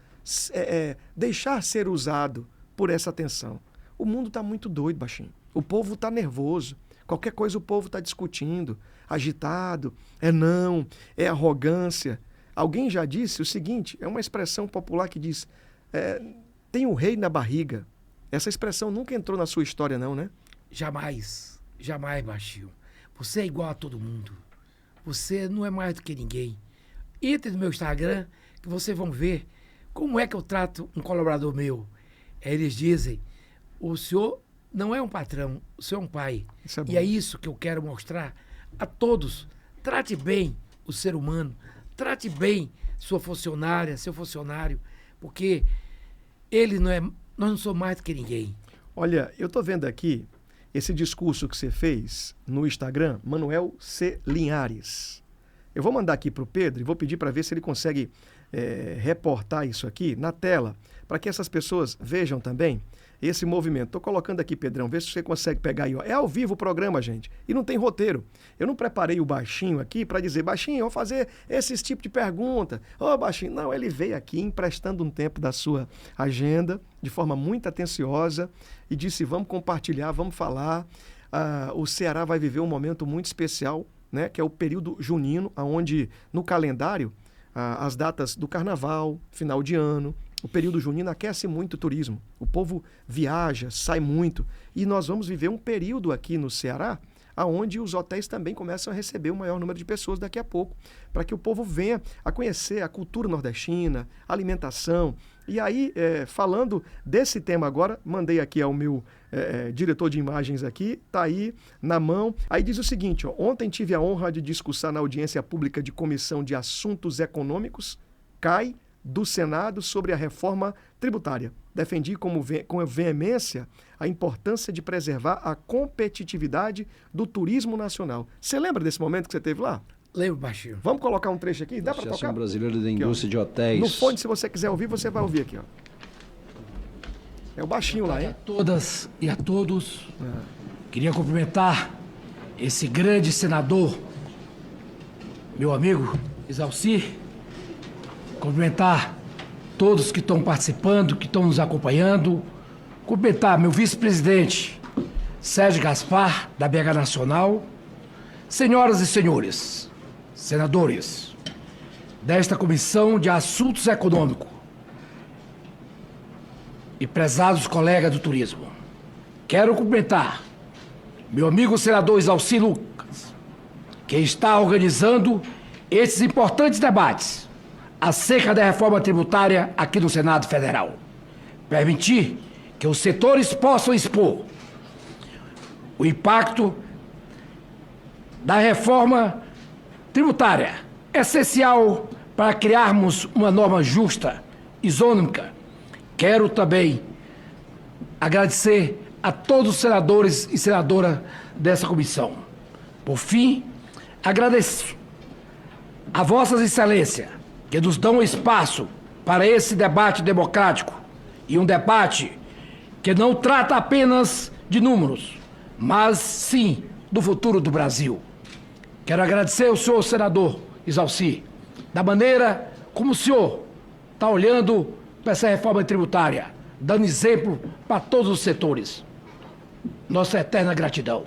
deixar ser usado por essa atenção. O mundo está muito doido, baixinho. O povo está nervoso. Qualquer coisa o povo está discutindo, agitado, não, é arrogância. Alguém já disse o seguinte, é uma expressão popular que diz, tem um rei na barriga. Essa expressão nunca entrou na sua história não, né? Jamais, jamais, baixinho. Você é igual a todo mundo. Você não é mais do que ninguém. Entre no meu Instagram, que vocês vão ver como é que eu trato um colaborador meu. Eles dizem, o senhor não é um patrão, o senhor é um pai. Isso é bom. E é isso que eu quero mostrar a todos. Trate bem o ser humano, trate bem sua funcionária, seu funcionário, porque ele não é, nós não somos mais do que ninguém. Olha, eu estou vendo aqui esse discurso que você fez no Instagram, Manuel C. Linhares. Eu vou mandar aqui para o Pedro e vou pedir para ver se ele consegue reportar isso aqui na tela, para que essas pessoas vejam também esse movimento. Estou colocando aqui, Pedrão, vê se você consegue pegar aí. Ó. É ao vivo o programa, gente, e não tem roteiro. Eu não preparei o Baixinho aqui para dizer, Baixinho, eu vou fazer esse tipo de pergunta. Ô, Baixinho, não, ele veio aqui emprestando um tempo da sua agenda, de forma muito atenciosa, e disse, vamos compartilhar, vamos falar. O Ceará vai viver um momento muito especial, né, que é o período junino, onde no calendário as datas do carnaval, final de ano, o período junino aquece muito o turismo. O povo viaja, sai muito. E nós vamos viver um período aqui no Ceará onde os hotéis também começam a receber o maior número de pessoas daqui a pouco, para que o povo venha a conhecer a cultura nordestina, a alimentação. E aí, falando desse tema agora, mandei aqui ao meu diretor de imagens aqui, tá aí na mão. Aí diz o seguinte, ó, ontem tive a honra de discursar na audiência pública de Comissão de Assuntos Econômicos, CAI, do Senado sobre a reforma tributária. Defendi com veemência a importância de preservar a competitividade do turismo nacional. Você lembra desse momento que você teve lá? Lembro, Baixinho. Vamos colocar um trecho aqui? Dá para tocar? Associação Brasileira da Indústria de Hotéis. No fone, se você quiser ouvir, você vai ouvir aqui, ó. É o Baixinho lá, hein? A todas e a todos, queria cumprimentar esse grande senador, meu amigo Exalci, cumprimentar todos que estão participando, que estão nos acompanhando, cumprimentar meu vice-presidente, Sérgio Gaspar, da BH Nacional, senhoras e senhores, senadores, desta Comissão de Assuntos Econômicos e prezados colegas do turismo. Quero cumprimentar meu amigo senador Exalci Lucas, que está organizando esses importantes debates acerca da reforma tributária aqui no Senado Federal. Permitir que os setores possam expor o impacto da reforma tributária, essencial para criarmos uma norma justa, isônica. Quero também agradecer a todos os senadores e senadoras dessa comissão. Por fim, agradeço a Vossas Excelências, que nos dão espaço para esse debate democrático e um debate que não trata apenas de números, mas sim do futuro do Brasil. Quero agradecer ao senhor senador Exalci, da maneira como o senhor está olhando para essa reforma tributária, dando exemplo para todos os setores. Nossa eterna gratidão.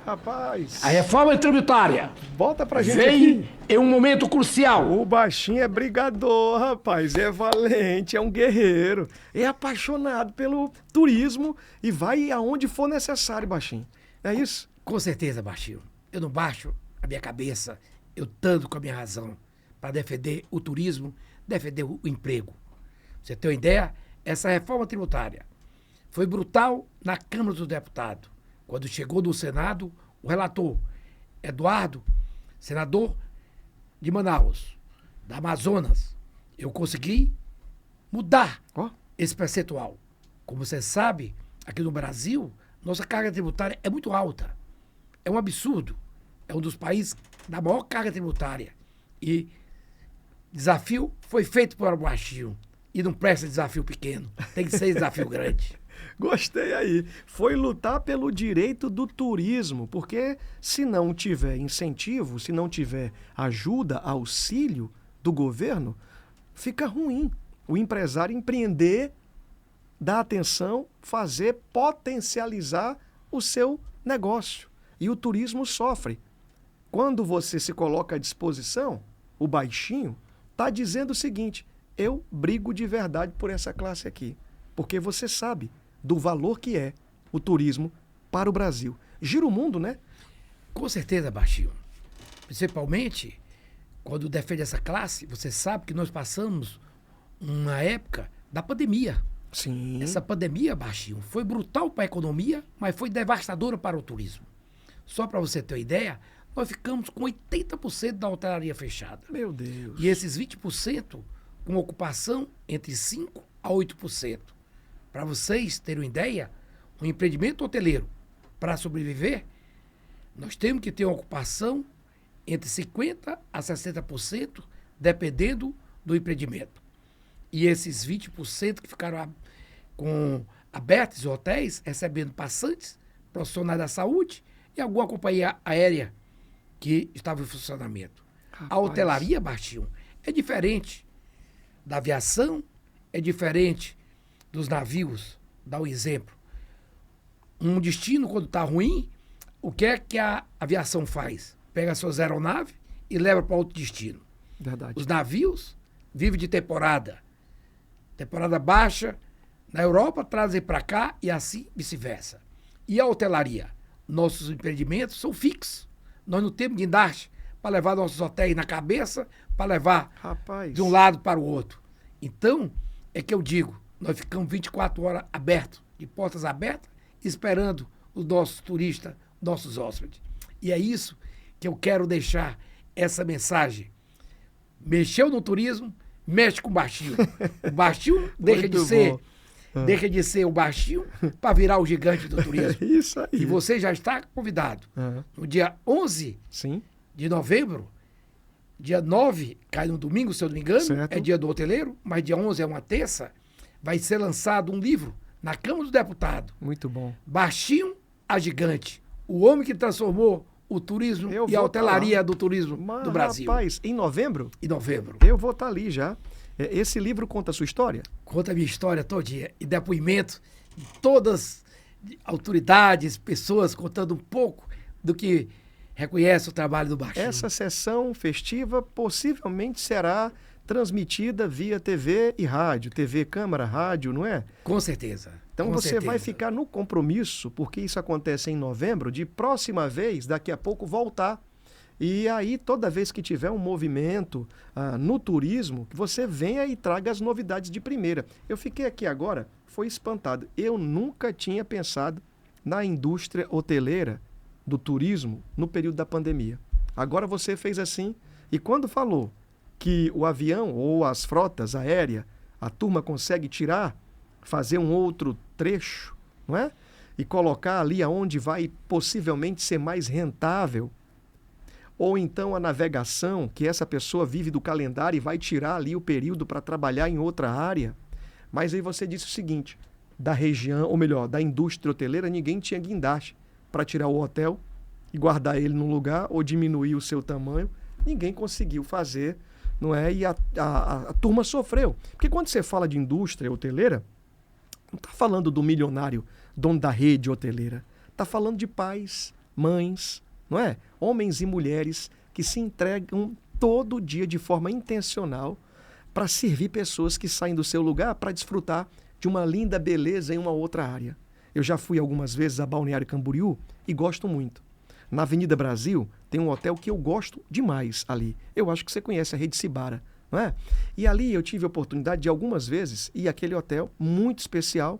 Rapaz, A reforma tributária volta pra gente vem aqui. em um momento crucial. O Baixinho é brigador, rapaz, é valente, é um guerreiro, é apaixonado pelo turismo e vai aonde for necessário, Baixinho. É isso? Com certeza, Baixinho. Eu não baixo a minha cabeça, eu tando com a minha razão para defender o turismo, defender o emprego. Pra você ter uma ideia, essa reforma tributária foi brutal na Câmara dos Deputados. Quando chegou no Senado, o relator Eduardo, senador de Manaus, da Amazonas, eu consegui mudar esse percentual. Como você sabe, aqui no Brasil, nossa carga tributária é muito alta. É um absurdo. É um dos países da maior carga tributária. E desafio foi feito por Baixinho. E não presta desafio pequeno. Tem que ser desafio grande. Gostei aí. Foi lutar pelo direito do turismo, porque se não tiver incentivo, se não tiver ajuda, auxílio do governo, fica ruim. O empresário empreender, dar atenção, fazer, potencializar o seu negócio. E o turismo sofre. Quando você se coloca à disposição, o Baixinho está dizendo o seguinte: eu brigo de verdade por essa classe aqui, porque você sabe do valor que é o turismo para o Brasil. Gira o mundo, né? Com certeza, Baixinho. Principalmente quando defende essa classe, você sabe que nós passamos uma época da pandemia. Sim. Essa pandemia, Baixinho, foi brutal para a economia, mas foi devastadora para o turismo. Só para você ter uma ideia, nós ficamos com 80% da hotelaria fechada. Meu Deus. E esses 20% com ocupação entre 5% a 8%. Para vocês terem uma ideia, um empreendimento hoteleiro, para sobreviver, nós temos que ter uma ocupação entre 50% a 60%, dependendo do empreendimento. E esses 20% que ficaram abertos, os hotéis, recebendo passantes, profissionais da saúde e alguma companhia aérea que estava em funcionamento. Rapaz. A hotelaria, Baixinho, é diferente da aviação, é diferente dos navios. Dá um exemplo. Um destino, quando está ruim, o que é que a aviação faz? Pega suas aeronaves e leva para outro destino. Verdade. Os navios vivem de temporada. Temporada baixa, na Europa, trazem para cá e assim vice-versa. E a hotelaria? Nossos empreendimentos são fixos. Nós não temos guindaste para levar nossos hotéis na cabeça, para levar Rapaz. de um lado para o outro. Então, é que eu digo, nós ficamos 24 horas abertos, de portas abertas, esperando os nossos turistas, nossos hóspedes. E é isso que eu quero deixar essa mensagem. Mexeu no turismo, mexe com o Baixinho. O Baixinho deixa de ser o Baixinho para virar o gigante do turismo. Isso aí. E você já está convidado. No dia 11 Sim. de novembro, dia 9, cai no domingo, se eu não me engano, Certo. é dia do hoteleiro, mas dia 11 é uma terça, vai ser lançado um livro na Câmara dos Deputados. Muito bom. Baixinho a Gigante. O homem que transformou o turismo Eu e a vou hotelaria tá do turismo Mas, do Brasil. rapaz, em novembro, Em novembro. eu vou estar ali já. Esse livro conta a sua história? Conta a minha história todinha. E depoimento de todas as autoridades, pessoas contando um pouco do que reconhece o trabalho do Baixinho. Essa sessão festiva possivelmente será transmitida via TV e rádio. TV, câmara, rádio, não é? Com certeza. Então com você certeza. vai ficar no compromisso, porque isso acontece em novembro, de próxima vez, daqui a pouco, voltar. E aí, toda vez que tiver um movimento no turismo, que você venha e traga as novidades de primeira. Eu fiquei aqui agora, foi espantado. Eu nunca tinha pensado na indústria hoteleira do turismo no período da pandemia. Agora você fez assim, e quando falou que o avião ou as frotas aéreas, a turma consegue tirar, fazer um outro trecho, não é? E colocar ali aonde vai possivelmente ser mais rentável. Ou então a navegação, que essa pessoa vive do calendário e vai tirar ali o período para trabalhar em outra área. Mas aí você disse o seguinte, da região, ou melhor, da indústria hoteleira, ninguém tinha guindaste para tirar o hotel e guardar ele num lugar ou diminuir o seu tamanho. Ninguém conseguiu fazer, não é? E a turma sofreu. Porque quando você fala de indústria hoteleira, não está falando do milionário, dono da rede hoteleira. Está falando de pais, mães, não é? Homens e mulheres que se entregam todo dia de forma intencional para servir pessoas que saem do seu lugar para desfrutar de uma linda beleza em uma outra área. Eu já fui algumas vezes a Balneário Camboriú e gosto muito. Na Avenida Brasil tem um hotel que eu gosto demais ali. Eu acho que você conhece a Rede Cibara, não é? E ali eu tive a oportunidade de algumas vezes ir àquele hotel muito especial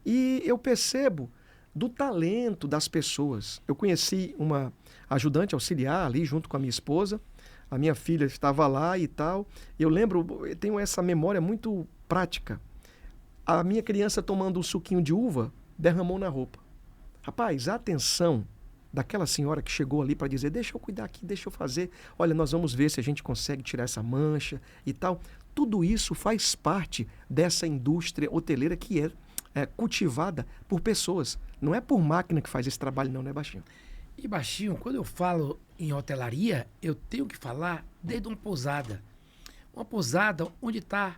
e eu percebo do talento das pessoas. Eu conheci uma ajudante auxiliar ali junto com a minha esposa. A minha filha estava lá e tal. Eu lembro, eu tenho essa memória muito prática. A minha criança tomando um suquinho de uva derramou na roupa. Rapaz, a atenção daquela senhora que chegou ali para dizer, deixa eu cuidar aqui, deixa eu fazer. Olha, nós vamos ver se a gente consegue tirar essa mancha e tal. Tudo isso faz parte dessa indústria hoteleira que é cultivada por pessoas. Não é por máquina que faz esse trabalho não, né, Baixinho? E Baixinho, quando eu falo em hotelaria, eu tenho que falar desde uma pousada. Uma pousada onde está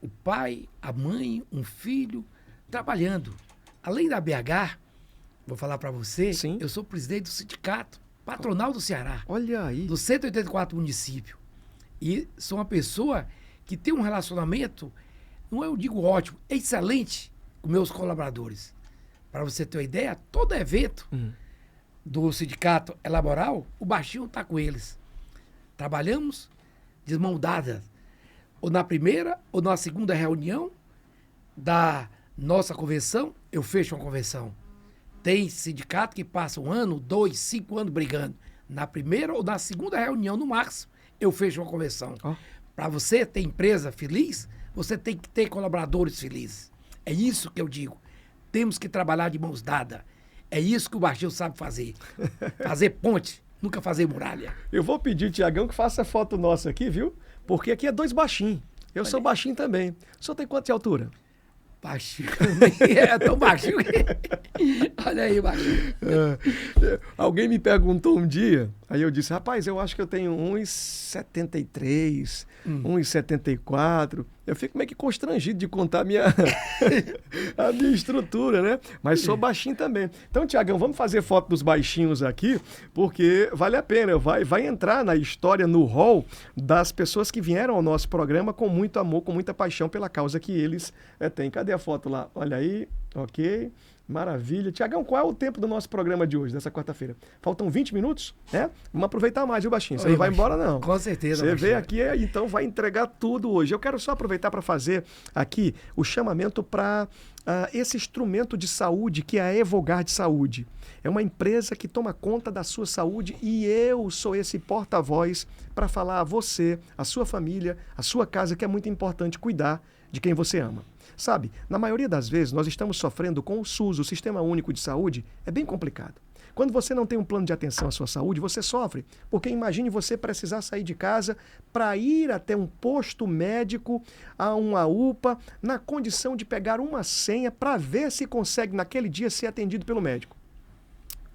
o pai, a mãe, um filho, trabalhando. Além da BH, vou falar para você, Sim. eu sou presidente do sindicato patronal do Ceará, Olha aí. dos 184 municípios. E sou uma pessoa que tem um relacionamento, não eu digo ótimo, é excelente com meus colaboradores. Para você ter uma ideia, todo evento do sindicato laboral, o Baixinho está com eles. trabalhamos de mão dada, ou na primeira ou na segunda reunião da nossa convenção, eu fecho uma convenção. Tem sindicato que passa 1 ano, 2, 5 anos brigando. Na primeira ou na segunda reunião, no máximo, eu fecho uma convenção. Oh. Para você ter empresa feliz, você tem que ter colaboradores felizes. É isso que eu digo. Temos que trabalhar de mãos dadas. É isso que o Baixinho sabe fazer. Fazer ponte, nunca fazer muralha. Eu vou pedir, Tiagão, que faça foto nossa aqui, viu? Porque aqui é 2 baixinhos. Eu sou baixinho também. O senhor tem quanto de altura? Baixinho. É tão baixinho. Olha aí, baixinho. Alguém me perguntou um dia, aí eu disse, rapaz, eu acho que eu tenho 1,73, 1,74. Eu fico meio que constrangido de contar a minha estrutura, né? Mas sou baixinho também. Então, Tiagão, vamos fazer foto dos baixinhos aqui, porque vale a pena. Vai entrar na história, no hall das pessoas que vieram ao nosso programa com muito amor, com muita paixão pela causa que eles têm. Cadê a foto lá? Olha aí, ok. Maravilha. Tiagão, qual é o tempo do nosso programa de hoje, dessa quarta-feira? Faltam 20 minutos, né? Vamos aproveitar mais, viu, Baixinho? Você não vai embora, não. Com certeza. Você veio aqui, então vai entregar tudo hoje. Eu quero só aproveitar para fazer aqui o chamamento para esse instrumento de saúde que é a Evogard Saúde. É uma empresa que toma conta da sua saúde e eu sou esse porta-voz para falar a você, a sua família, a sua casa, que é muito importante cuidar de quem você ama. Sabe, na maioria das vezes nós estamos sofrendo com o SUS, o Sistema Único de Saúde, é bem complicado. Quando você não tem um plano de atenção à sua saúde, você sofre, porque imagine você precisar sair de casa para ir até um posto médico, a uma UPA, na condição de pegar uma senha para ver se consegue naquele dia ser atendido pelo médico.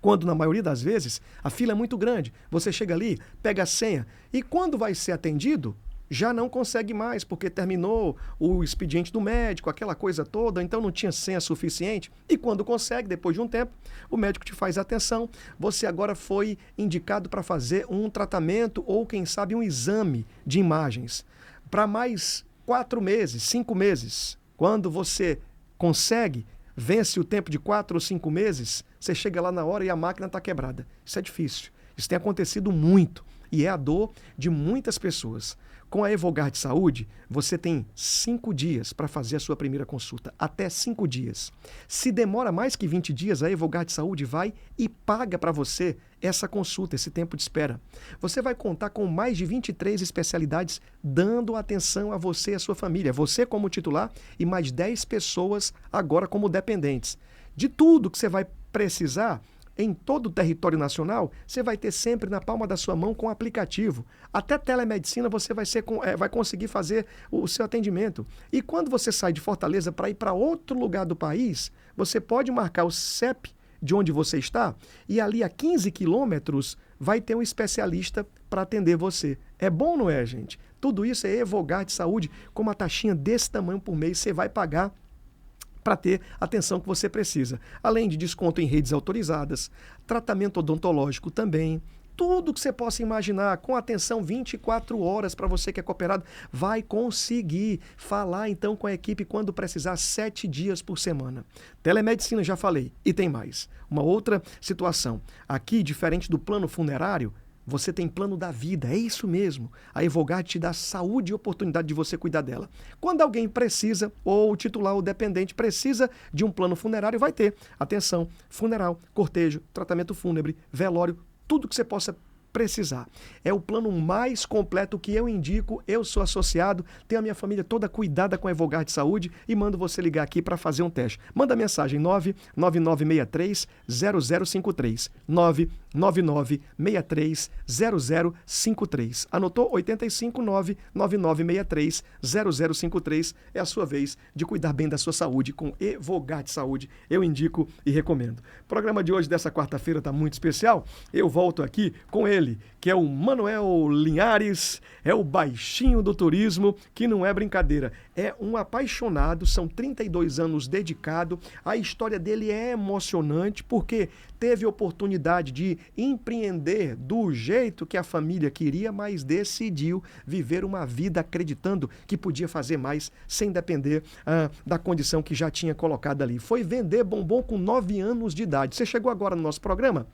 Quando, na maioria das vezes, a fila é muito grande, você chega ali, pega a senha e quando vai ser atendido, já não consegue mais, porque terminou o expediente do médico, aquela coisa toda, então não tinha senha suficiente. E quando consegue, depois de um tempo, o médico te faz atenção, você agora foi indicado para fazer um tratamento ou, quem sabe, um exame de imagens. Para mais 4 meses, 5 meses, quando você consegue, vence o tempo de 4 ou 5 meses, você chega lá na hora e a máquina está quebrada. Isso é difícil. Isso tem acontecido muito e é a dor de muitas pessoas. Com a Evogard Saúde, você tem 5 dias para fazer a sua primeira consulta. Até 5 dias. Se demora mais que 20 dias, a Evogard Saúde vai e paga para você essa consulta, esse tempo de espera. Você vai contar com mais de 23 especialidades dando atenção a você e a sua família. Você como titular e mais 10 pessoas agora como dependentes. De tudo que você vai precisar, em todo o território nacional, você vai ter sempre na palma da sua mão com o aplicativo. Até telemedicina você vai conseguir fazer o seu atendimento. E quando você sai de Fortaleza para ir para outro lugar do país, você pode marcar o CEP de onde você está e ali a 15 quilômetros vai ter um especialista para atender você. É bom, não é, gente? Tudo isso é Evogard Saúde, com uma taxinha desse tamanho por mês, você vai pagar para ter a atenção que você precisa. Além de desconto em redes autorizadas, tratamento odontológico também, tudo que você possa imaginar, com atenção 24 horas para você que é cooperado, vai conseguir falar então com a equipe quando precisar 7 dias por semana. Telemedicina, já falei, e tem mais. Uma outra situação, aqui, diferente do plano funerário, você tem plano da vida, é isso mesmo. A Evogard te dá saúde e oportunidade de você cuidar dela. Quando alguém precisa, ou o titular ou dependente precisa de um plano funerário, vai ter atenção, funeral, cortejo, tratamento fúnebre, velório, tudo que você possa precisar. É o plano mais completo que eu indico, eu sou associado, tenho a minha família toda cuidada com a Evogard Saúde e mando você ligar aqui para fazer um teste. Manda mensagem 99963-0053, 99963-0053. Anotou? 859-9963-0053. É a sua vez de cuidar bem da sua saúde com Evogard Saúde. Eu indico e recomendo. O programa de hoje, dessa quarta-feira, está muito especial. Eu volto aqui com ele, que é o Manuel Linhares, é o baixinho do turismo, que não é brincadeira, é um apaixonado, são 32 anos dedicado, a história dele é emocionante, porque teve oportunidade de empreender do jeito que a família queria, mas decidiu viver uma vida acreditando que podia fazer mais, sem depender da condição que já tinha colocado ali. Foi vender bombom com 9 anos de idade. Você chegou agora no nosso programa?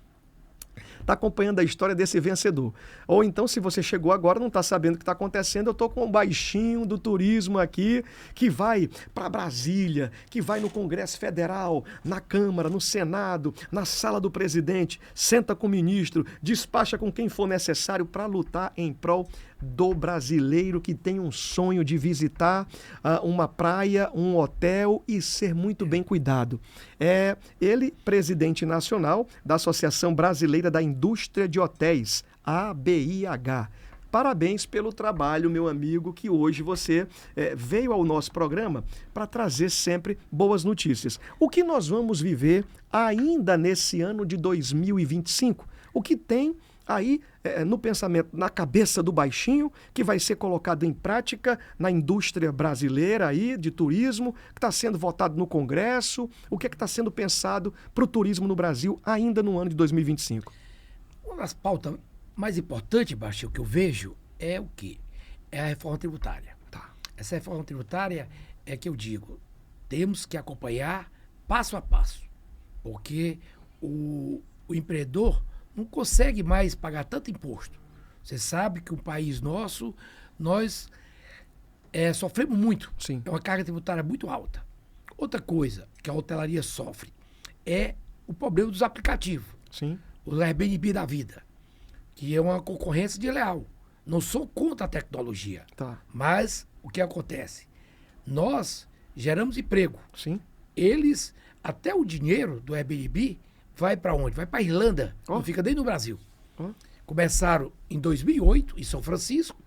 está acompanhando a história desse vencedor. Ou então, se você chegou agora e não está sabendo o que está acontecendo, eu estou com um baixinho do turismo aqui, que vai para Brasília, que vai no Congresso Federal, na Câmara, no Senado, na sala do presidente, senta com o ministro, despacha com quem for necessário para lutar em prol do brasileiro que tem um sonho de visitar uma praia, um hotel e ser muito bem cuidado. É ele, presidente nacional da Associação Brasileira da Indústria de Hotéis, ABIH. Parabéns pelo trabalho, meu amigo, que hoje você veio ao nosso programa para trazer sempre boas notícias. O que nós vamos viver ainda nesse ano de 2025? O que tem aí no pensamento, na cabeça do baixinho, que vai ser colocado em prática na indústria brasileira aí de turismo, que está sendo votado no Congresso, o que está sendo pensado para o turismo no Brasil ainda no ano de 2025? Uma das pautas mais importantes, Baixinho, que eu vejo é o quê? É a reforma tributária. Tá. Essa reforma tributária é que eu digo, temos que acompanhar passo a passo, porque o empreendedor não consegue mais pagar tanto imposto. Você sabe que o país nosso, nós sofremos muito. Sim. É uma carga tributária muito alta. Outra coisa que a hotelaria sofre é o problema dos aplicativos. Sim. O Airbnb da vida, que é uma concorrência desleal. Não sou contra a tecnologia, Tá. mas o que acontece? Nós geramos emprego. Sim. Eles, até o dinheiro do Airbnb, vai para onde? Vai para a Irlanda, não fica nem no Brasil. Começaram em 2008, em São Francisco,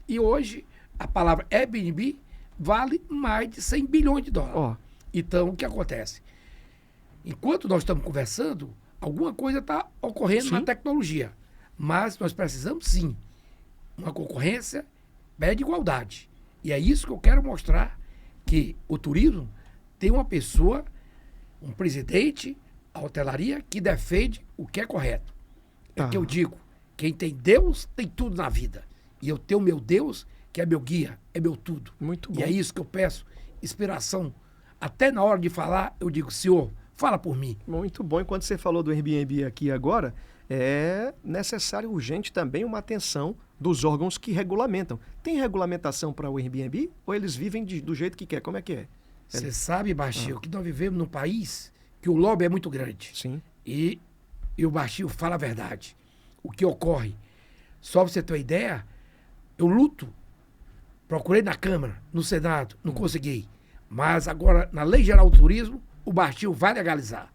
e hoje a palavra Airbnb vale mais de 100 bilhões de dólares. Então, o que acontece? Enquanto nós estamos conversando, alguma coisa está ocorrendo na tecnologia. Mas nós precisamos, sim, uma concorrência pé de igualdade. E é isso que eu quero mostrar, que o turismo tem uma pessoa, um presidente, a hotelaria, que defende o que é correto. É que eu digo, quem tem Deus tem tudo na vida. E eu tenho meu Deus, que é meu guia, é meu tudo. Muito bom. E é isso que eu peço, inspiração. Até na hora de falar, eu digo, Senhor, fala por mim. Muito bom. Enquanto você falou do Airbnb aqui agora, é necessário urgente também uma atenção dos órgãos que regulamentam. Tem regulamentação para o Airbnb ou eles vivem do jeito que quer? Como é que é? Você sabe, Baixinho, que nós vivemos num país que o lobby é muito grande. Sim. E o Baixinho fala a verdade. O que ocorre? Só para você ter uma ideia, eu luto. Procurei na Câmara, no Senado, não consegui. Mas agora, na Lei Geral do Turismo, o Baixinho vai legalizar.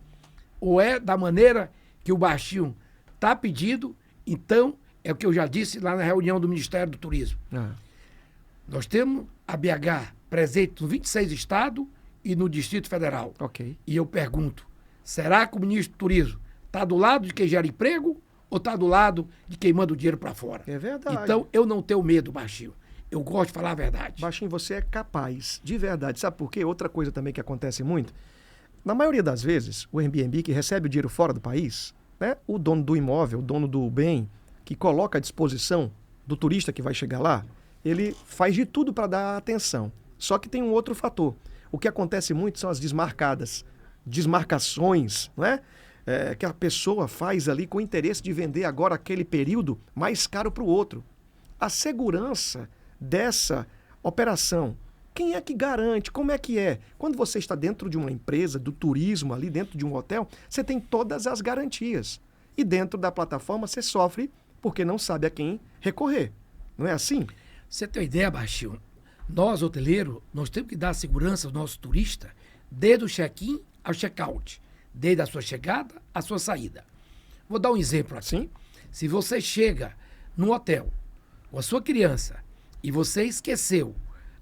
Ou é da maneira que o Baixinho está pedindo, então é o que eu já disse lá na reunião do Ministério do Turismo. Nós temos a BH presente nos 26 estados e no Distrito Federal. Ok. E eu pergunto, será que o ministro do Turismo está do lado de quem gera emprego ou está do lado de quem manda o dinheiro para fora? É verdade. Então, eu não tenho medo, Baixinho. Eu gosto de falar a verdade. Baixinho, você é capaz, de verdade. Sabe por quê? Outra coisa também que acontece muito, na maioria das vezes, o Airbnb que recebe o dinheiro fora do país, né, o dono do imóvel, o dono do bem, que coloca à disposição do turista que vai chegar lá, ele faz de tudo para dar atenção. Só que tem um outro fator. O que acontece muito são as desmarcações, não é? Que a pessoa faz ali com o interesse de vender agora aquele período mais caro para o outro. A segurança dessa operação, quem é que garante? Como é que é? Quando você está dentro de uma empresa, do turismo, ali dentro de um hotel, você tem todas as garantias. E dentro da plataforma você sofre porque não sabe a quem recorrer. Não é assim? Você tem uma ideia, Baixinho? Nós, hoteleiros, nós temos que dar segurança ao nosso turista desde o check-in ao check-out, desde a sua chegada à sua saída. Vou dar um exemplo aqui. Sim. Se você chega num hotel com a sua criança e você esqueceu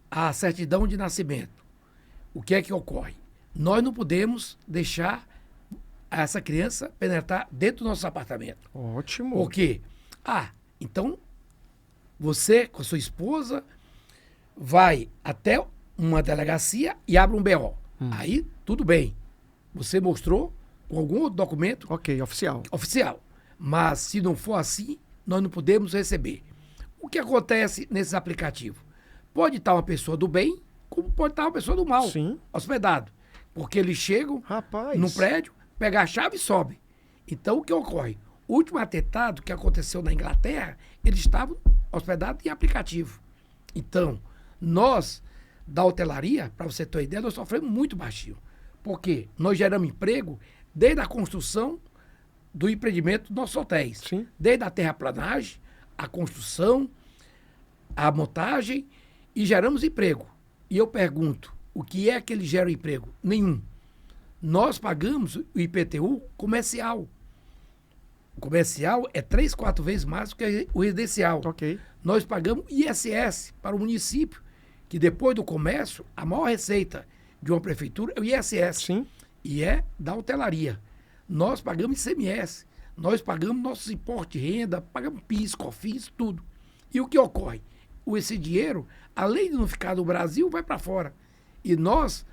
a certidão de nascimento, o que é que ocorre? Nós não podemos deixar essa criança penetrar dentro do nosso apartamento. Ótimo. Por quê? Então você, com a sua esposa, vai até uma delegacia e abre um BO. Aí, tudo bem. Você mostrou com algum outro documento Ok, oficial. oficial. Mas, se não for assim, nós não podemos receber. O que acontece nesses aplicativos? Pode estar uma pessoa do bem, como pode estar uma pessoa do mal, Sim. hospedado. Porque eles chegam Rapaz. no prédio, pegam a chave e sobe. Então, o que ocorre? O último atentado que aconteceu na Inglaterra, eles estavam hospedados em aplicativo. Então, nós, da hotelaria, para você ter uma ideia, nós sofremos muito baixinho. Porque nós geramos emprego desde a construção do empreendimento dos nossos hotéis. Sim. Desde a terraplanagem, a construção, a montagem, e geramos emprego. E eu pergunto, o que é que ele gera emprego? Nenhum. Nós pagamos o IPTU comercial. O comercial é 3, 4 vezes mais do que o residencial. Ok. Nós pagamos ISS para o município, que depois do comércio, a maior receita de uma prefeitura é o ISS. Sim. E é da hotelaria. Nós pagamos ICMS, nós pagamos nossos impostos de renda, pagamos PIS, COFINS, tudo. E o que ocorre? Esse dinheiro, além de não ficar no Brasil, vai para fora. E nós,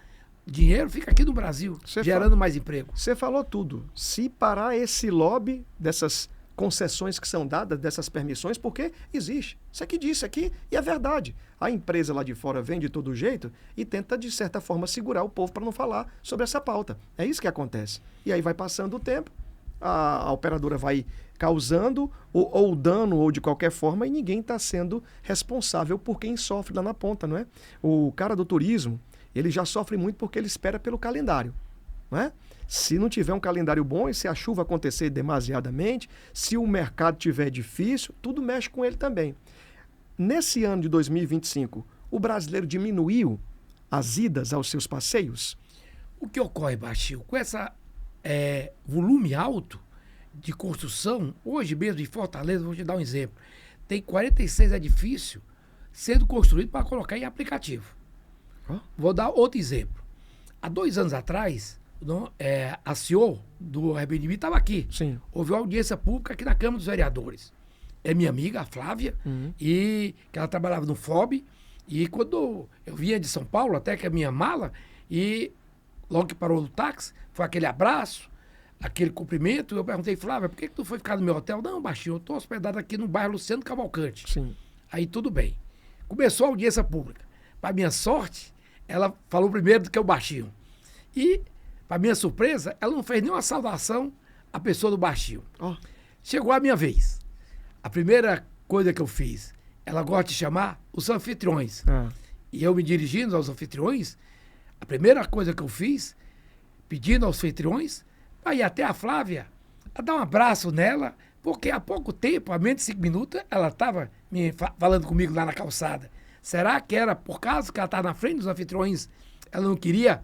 dinheiro fica aqui no Brasil, gerando mais emprego. Você falou tudo. Se parar esse lobby dessas concessões que são dadas, dessas permissões, porque existe. Isso aqui disse aqui e é verdade. A empresa lá de fora vem de todo jeito e tenta, de certa forma, segurar o povo para não falar sobre essa pauta. É isso que acontece. E aí vai passando o tempo, a operadora vai causando ou dano ou de qualquer forma e ninguém está sendo responsável por quem sofre lá na ponta, não é? O cara do turismo, ele já sofre muito porque ele espera pelo calendário, não é? Se não tiver um calendário bom e se a chuva acontecer demasiadamente, se o mercado tiver difícil, tudo mexe com ele também. Nesse ano de 2025, o brasileiro diminuiu as idas aos seus passeios? O que ocorre, Baixio, com esse volume alto de construção, hoje mesmo em Fortaleza, vou te dar um exemplo, tem 46 edifícios sendo construídos para colocar em aplicativo. Vou dar outro exemplo. Há 2 anos atrás, a CEO do Airbnb estava aqui. Sim. Houve uma audiência pública aqui na Câmara dos Vereadores. É minha amiga, a Flávia, e que ela trabalhava no FOB. E quando eu vinha de São Paulo, até que a minha mala, e logo que parou o táxi, foi aquele abraço, aquele cumprimento. Eu perguntei, Flávia, por que tu foi ficar no meu hotel? Não, Baixinho, eu estou hospedado aqui no bairro Luciano Cavalcante. Sim. Aí tudo bem. Começou a audiência pública. Para minha sorte, ela falou primeiro do que o Baixinho. E, para minha surpresa, ela não fez nenhuma saudação à pessoa do Baixinho. Chegou a minha vez. A primeira coisa que eu fiz, ela gosta de chamar os anfitriões. E eu me dirigindo aos anfitriões, a primeira coisa que eu fiz, pedindo aos anfitriões, para ir até a Flávia, a dar um abraço nela, porque há pouco tempo, há menos de 5 minutos, ela estava falando comigo lá na calçada. Será que era por causa que ela estava na frente dos anfitriões, ela não queria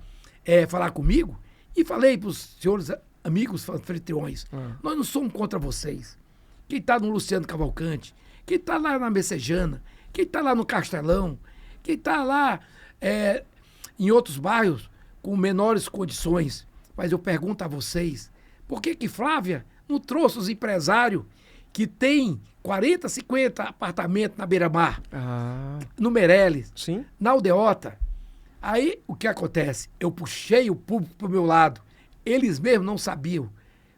falar comigo? E falei para os senhores amigos anfitriões, nós não somos contra vocês. Quem está no Luciano Cavalcante, quem está lá na Messejana, quem está lá no Castelão, quem está lá em outros bairros com menores condições. Mas eu pergunto a vocês, por que Flávia não trouxe os empresários que têm 40, 50 apartamentos na Beira-Mar, no Meireles, Sim. na Aldeota? Aí, o que acontece? Eu puxei o público para o meu lado. Eles mesmos não sabiam.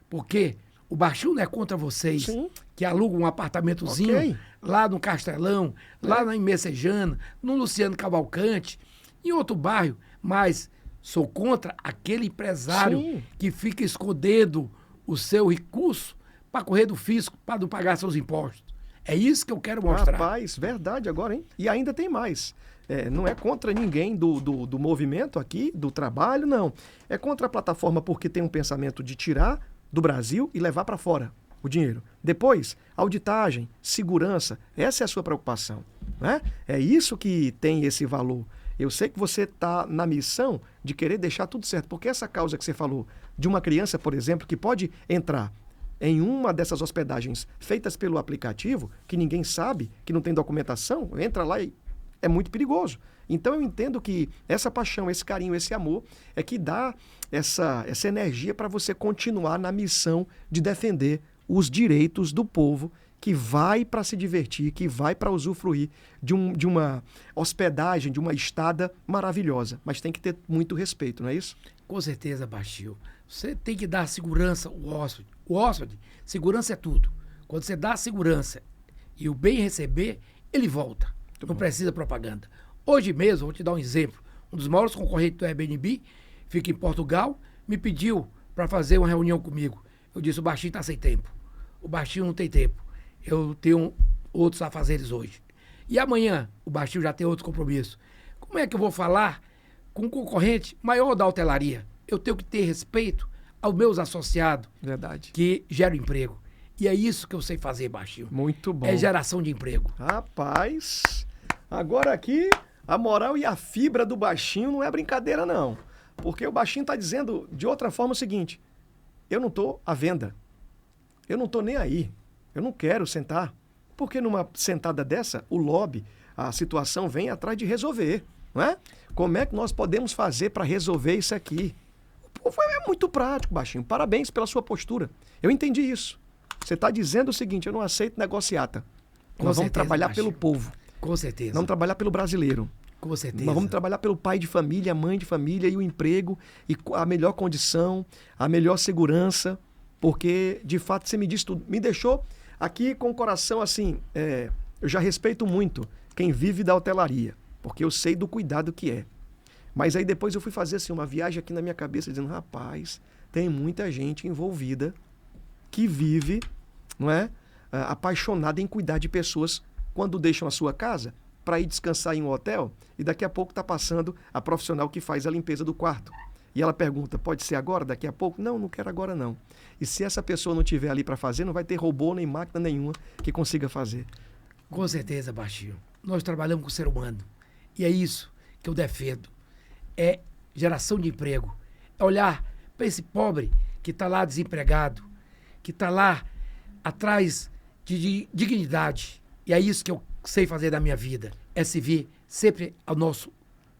Porque o Baixinho não é contra vocês, Sim. que alugam um apartamentozinho lá no Castelão, lá na Messejana, no Luciano Cavalcante, em outro bairro, mas sou contra aquele empresário Sim. que fica escondendo o seu recurso para correr do fisco, para não pagar seus impostos. É isso que eu quero mostrar. Rapaz, verdade agora, hein? E ainda tem mais. Não é contra ninguém do movimento aqui, do trabalho, não. É contra a plataforma porque tem um pensamento de tirar do Brasil e levar para fora o dinheiro. Depois, auditagem, segurança, essa é a sua preocupação, né? É isso que tem esse valor. Eu sei que você está na missão de querer deixar tudo certo, porque essa causa que você falou, de uma criança, por exemplo, que pode entrar em uma dessas hospedagens feitas pelo aplicativo, que ninguém sabe, que não tem documentação, entra lá e é muito perigoso. Então eu entendo que essa paixão, esse carinho, esse amor é que dá essa energia para você continuar na missão de defender os direitos do povo que vai para se divertir, que vai para usufruir de uma hospedagem, de uma estada maravilhosa. Mas tem que ter muito respeito, não é isso? Com certeza, Baixinho. Você tem que dar segurança ao hóspede. O hóspede, segurança é tudo. Quando você dá segurança e o bem receber, ele volta. Não precisa propaganda. Hoje mesmo, vou te dar um exemplo. Um dos maiores concorrentes do Airbnb, fica em Portugal, me pediu para fazer uma reunião comigo. Eu disse, o Baixinho está sem tempo. o Baixinho não tem tempo. Eu tenho outros afazeres hoje. E amanhã, o Baixinho já tem outro compromisso. Como é que eu vou falar com um concorrente maior da hotelaria? Eu tenho que ter respeito aos meus associados. Verdade. Que geram emprego. E é isso que eu sei fazer, Baixinho. Muito bom. É geração de emprego. Rapaz, agora aqui a moral e a fibra do Baixinho não é brincadeira, não. Porque o Baixinho está dizendo de outra forma o seguinte: eu não estou à venda. Eu não estou nem aí. Eu não quero sentar. Porque numa sentada dessa, o lobby, a situação vem atrás de resolver, não é? Como é que nós podemos fazer para resolver isso aqui? O povo é muito prático, Baixinho. Parabéns pela sua postura. Eu entendi isso. Você está dizendo o seguinte: eu não aceito negociata. Nós vamos trabalhar Baixinho. pelo povo. Com certeza. Vamos trabalhar pelo brasileiro. Com certeza. Nós vamos trabalhar pelo pai de família, a mãe de família e o emprego e a melhor condição, a melhor segurança, porque, de fato, você me disse tudo. Me deixou aqui com o coração assim, eu já respeito muito quem vive da hotelaria, porque eu sei do cuidado que é. Mas aí depois eu fui fazer assim, uma viagem aqui na minha cabeça, dizendo, rapaz, tem muita gente envolvida que vive, não é, apaixonada em cuidar de pessoas quando deixam a sua casa para ir descansar em um hotel e daqui a pouco está passando a profissional que faz a limpeza do quarto. E ela pergunta, pode ser agora, daqui a pouco? Não, não quero agora não. E se essa pessoa não estiver ali para fazer, não vai ter robô nem máquina nenhuma que consiga fazer. Com certeza, Baixinho. Nós trabalhamos com o ser humano. E é isso que eu defendo. É geração de emprego. É olhar para esse pobre que está lá desempregado, que está lá atrás de dignidade. E é isso que eu sei fazer da minha vida. É servir sempre ao nosso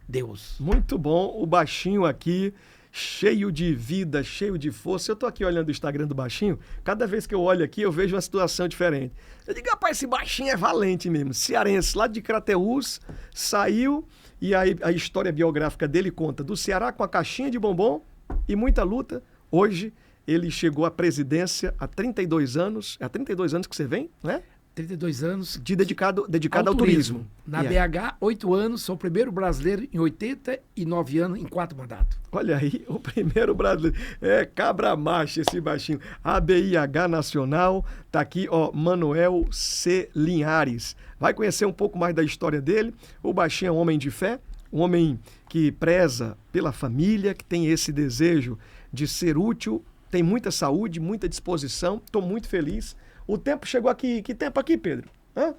Deus. Muito bom. O Baixinho aqui, cheio de vida, cheio de força. Eu tô aqui olhando o Instagram do Baixinho, cada vez que eu olho aqui eu vejo uma situação diferente. Eu digo, rapaz, esse Baixinho é valente mesmo. Cearense, lá de Crateús, saiu e aí a história biográfica dele conta do Ceará com a caixinha de bombom e muita luta. Hoje ele chegou à presidência há 32 anos. É há 32 anos que você vem, né? 32 anos. Dedicado ao turismo. Na BH, 8 anos, sou o primeiro brasileiro em 89 anos, em 4 mandatos. Olha aí, o primeiro brasileiro. É cabra macho esse Baixinho. ABIH Nacional, tá aqui, ó, Manuel C. Linhares. Vai conhecer um pouco mais da história dele. O Baixinho é um homem de fé, um homem que preza pela família, que tem esse desejo de ser útil, tem muita saúde, muita disposição. Estou muito feliz. O tempo chegou aqui. Que tempo aqui, Pedro? Hã?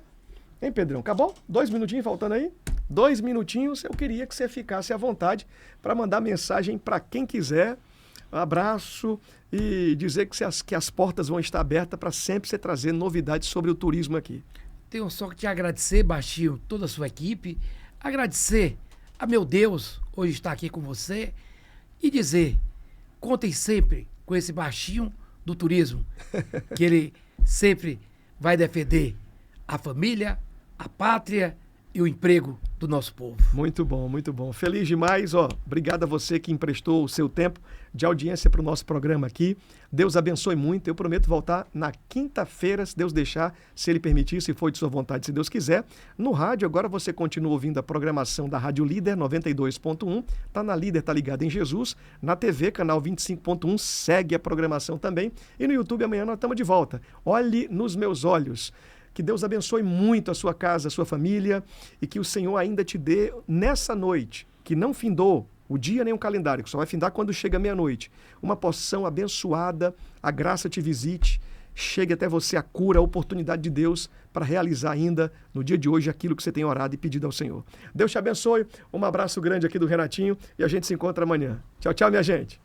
Hein, Pedrão? Acabou? 2 minutinhos faltando aí? 2 minutinhos. Eu queria que você ficasse à vontade para mandar mensagem para quem quiser. Um abraço e dizer que as portas vão estar abertas para sempre você trazer novidades sobre o turismo aqui. Tenho só que te agradecer, Baixinho, toda a sua equipe. Agradecer a meu Deus hoje estar aqui com você e dizer, contem sempre com esse Baixinho do turismo, que ele sempre vai defender a família, a pátria e o emprego do nosso povo. Muito bom, muito bom. Feliz demais, ó. Obrigado a você que emprestou o seu tempo de audiência para o nosso programa aqui. Deus abençoe muito. Eu prometo voltar na quinta-feira, se Deus deixar, se Ele permitir, se for de sua vontade, se Deus quiser. No rádio, agora você continua ouvindo a programação da Rádio Líder 92.1. Tá na Líder, tá ligado em Jesus. Na TV, canal 25.1, segue a programação também. E no YouTube, amanhã nós estamos de volta. Olhe nos meus olhos. Que Deus abençoe muito a sua casa, a sua família e que o Senhor ainda te dê nessa noite, que não findou o dia nem o calendário, que só vai findar quando chega meia-noite, uma porção abençoada, a graça te visite, chegue até você a cura, a oportunidade de Deus para realizar ainda no dia de hoje aquilo que você tem orado e pedido ao Senhor. Deus te abençoe, um abraço grande aqui do Renatinho e a gente se encontra amanhã. Tchau, tchau, minha gente.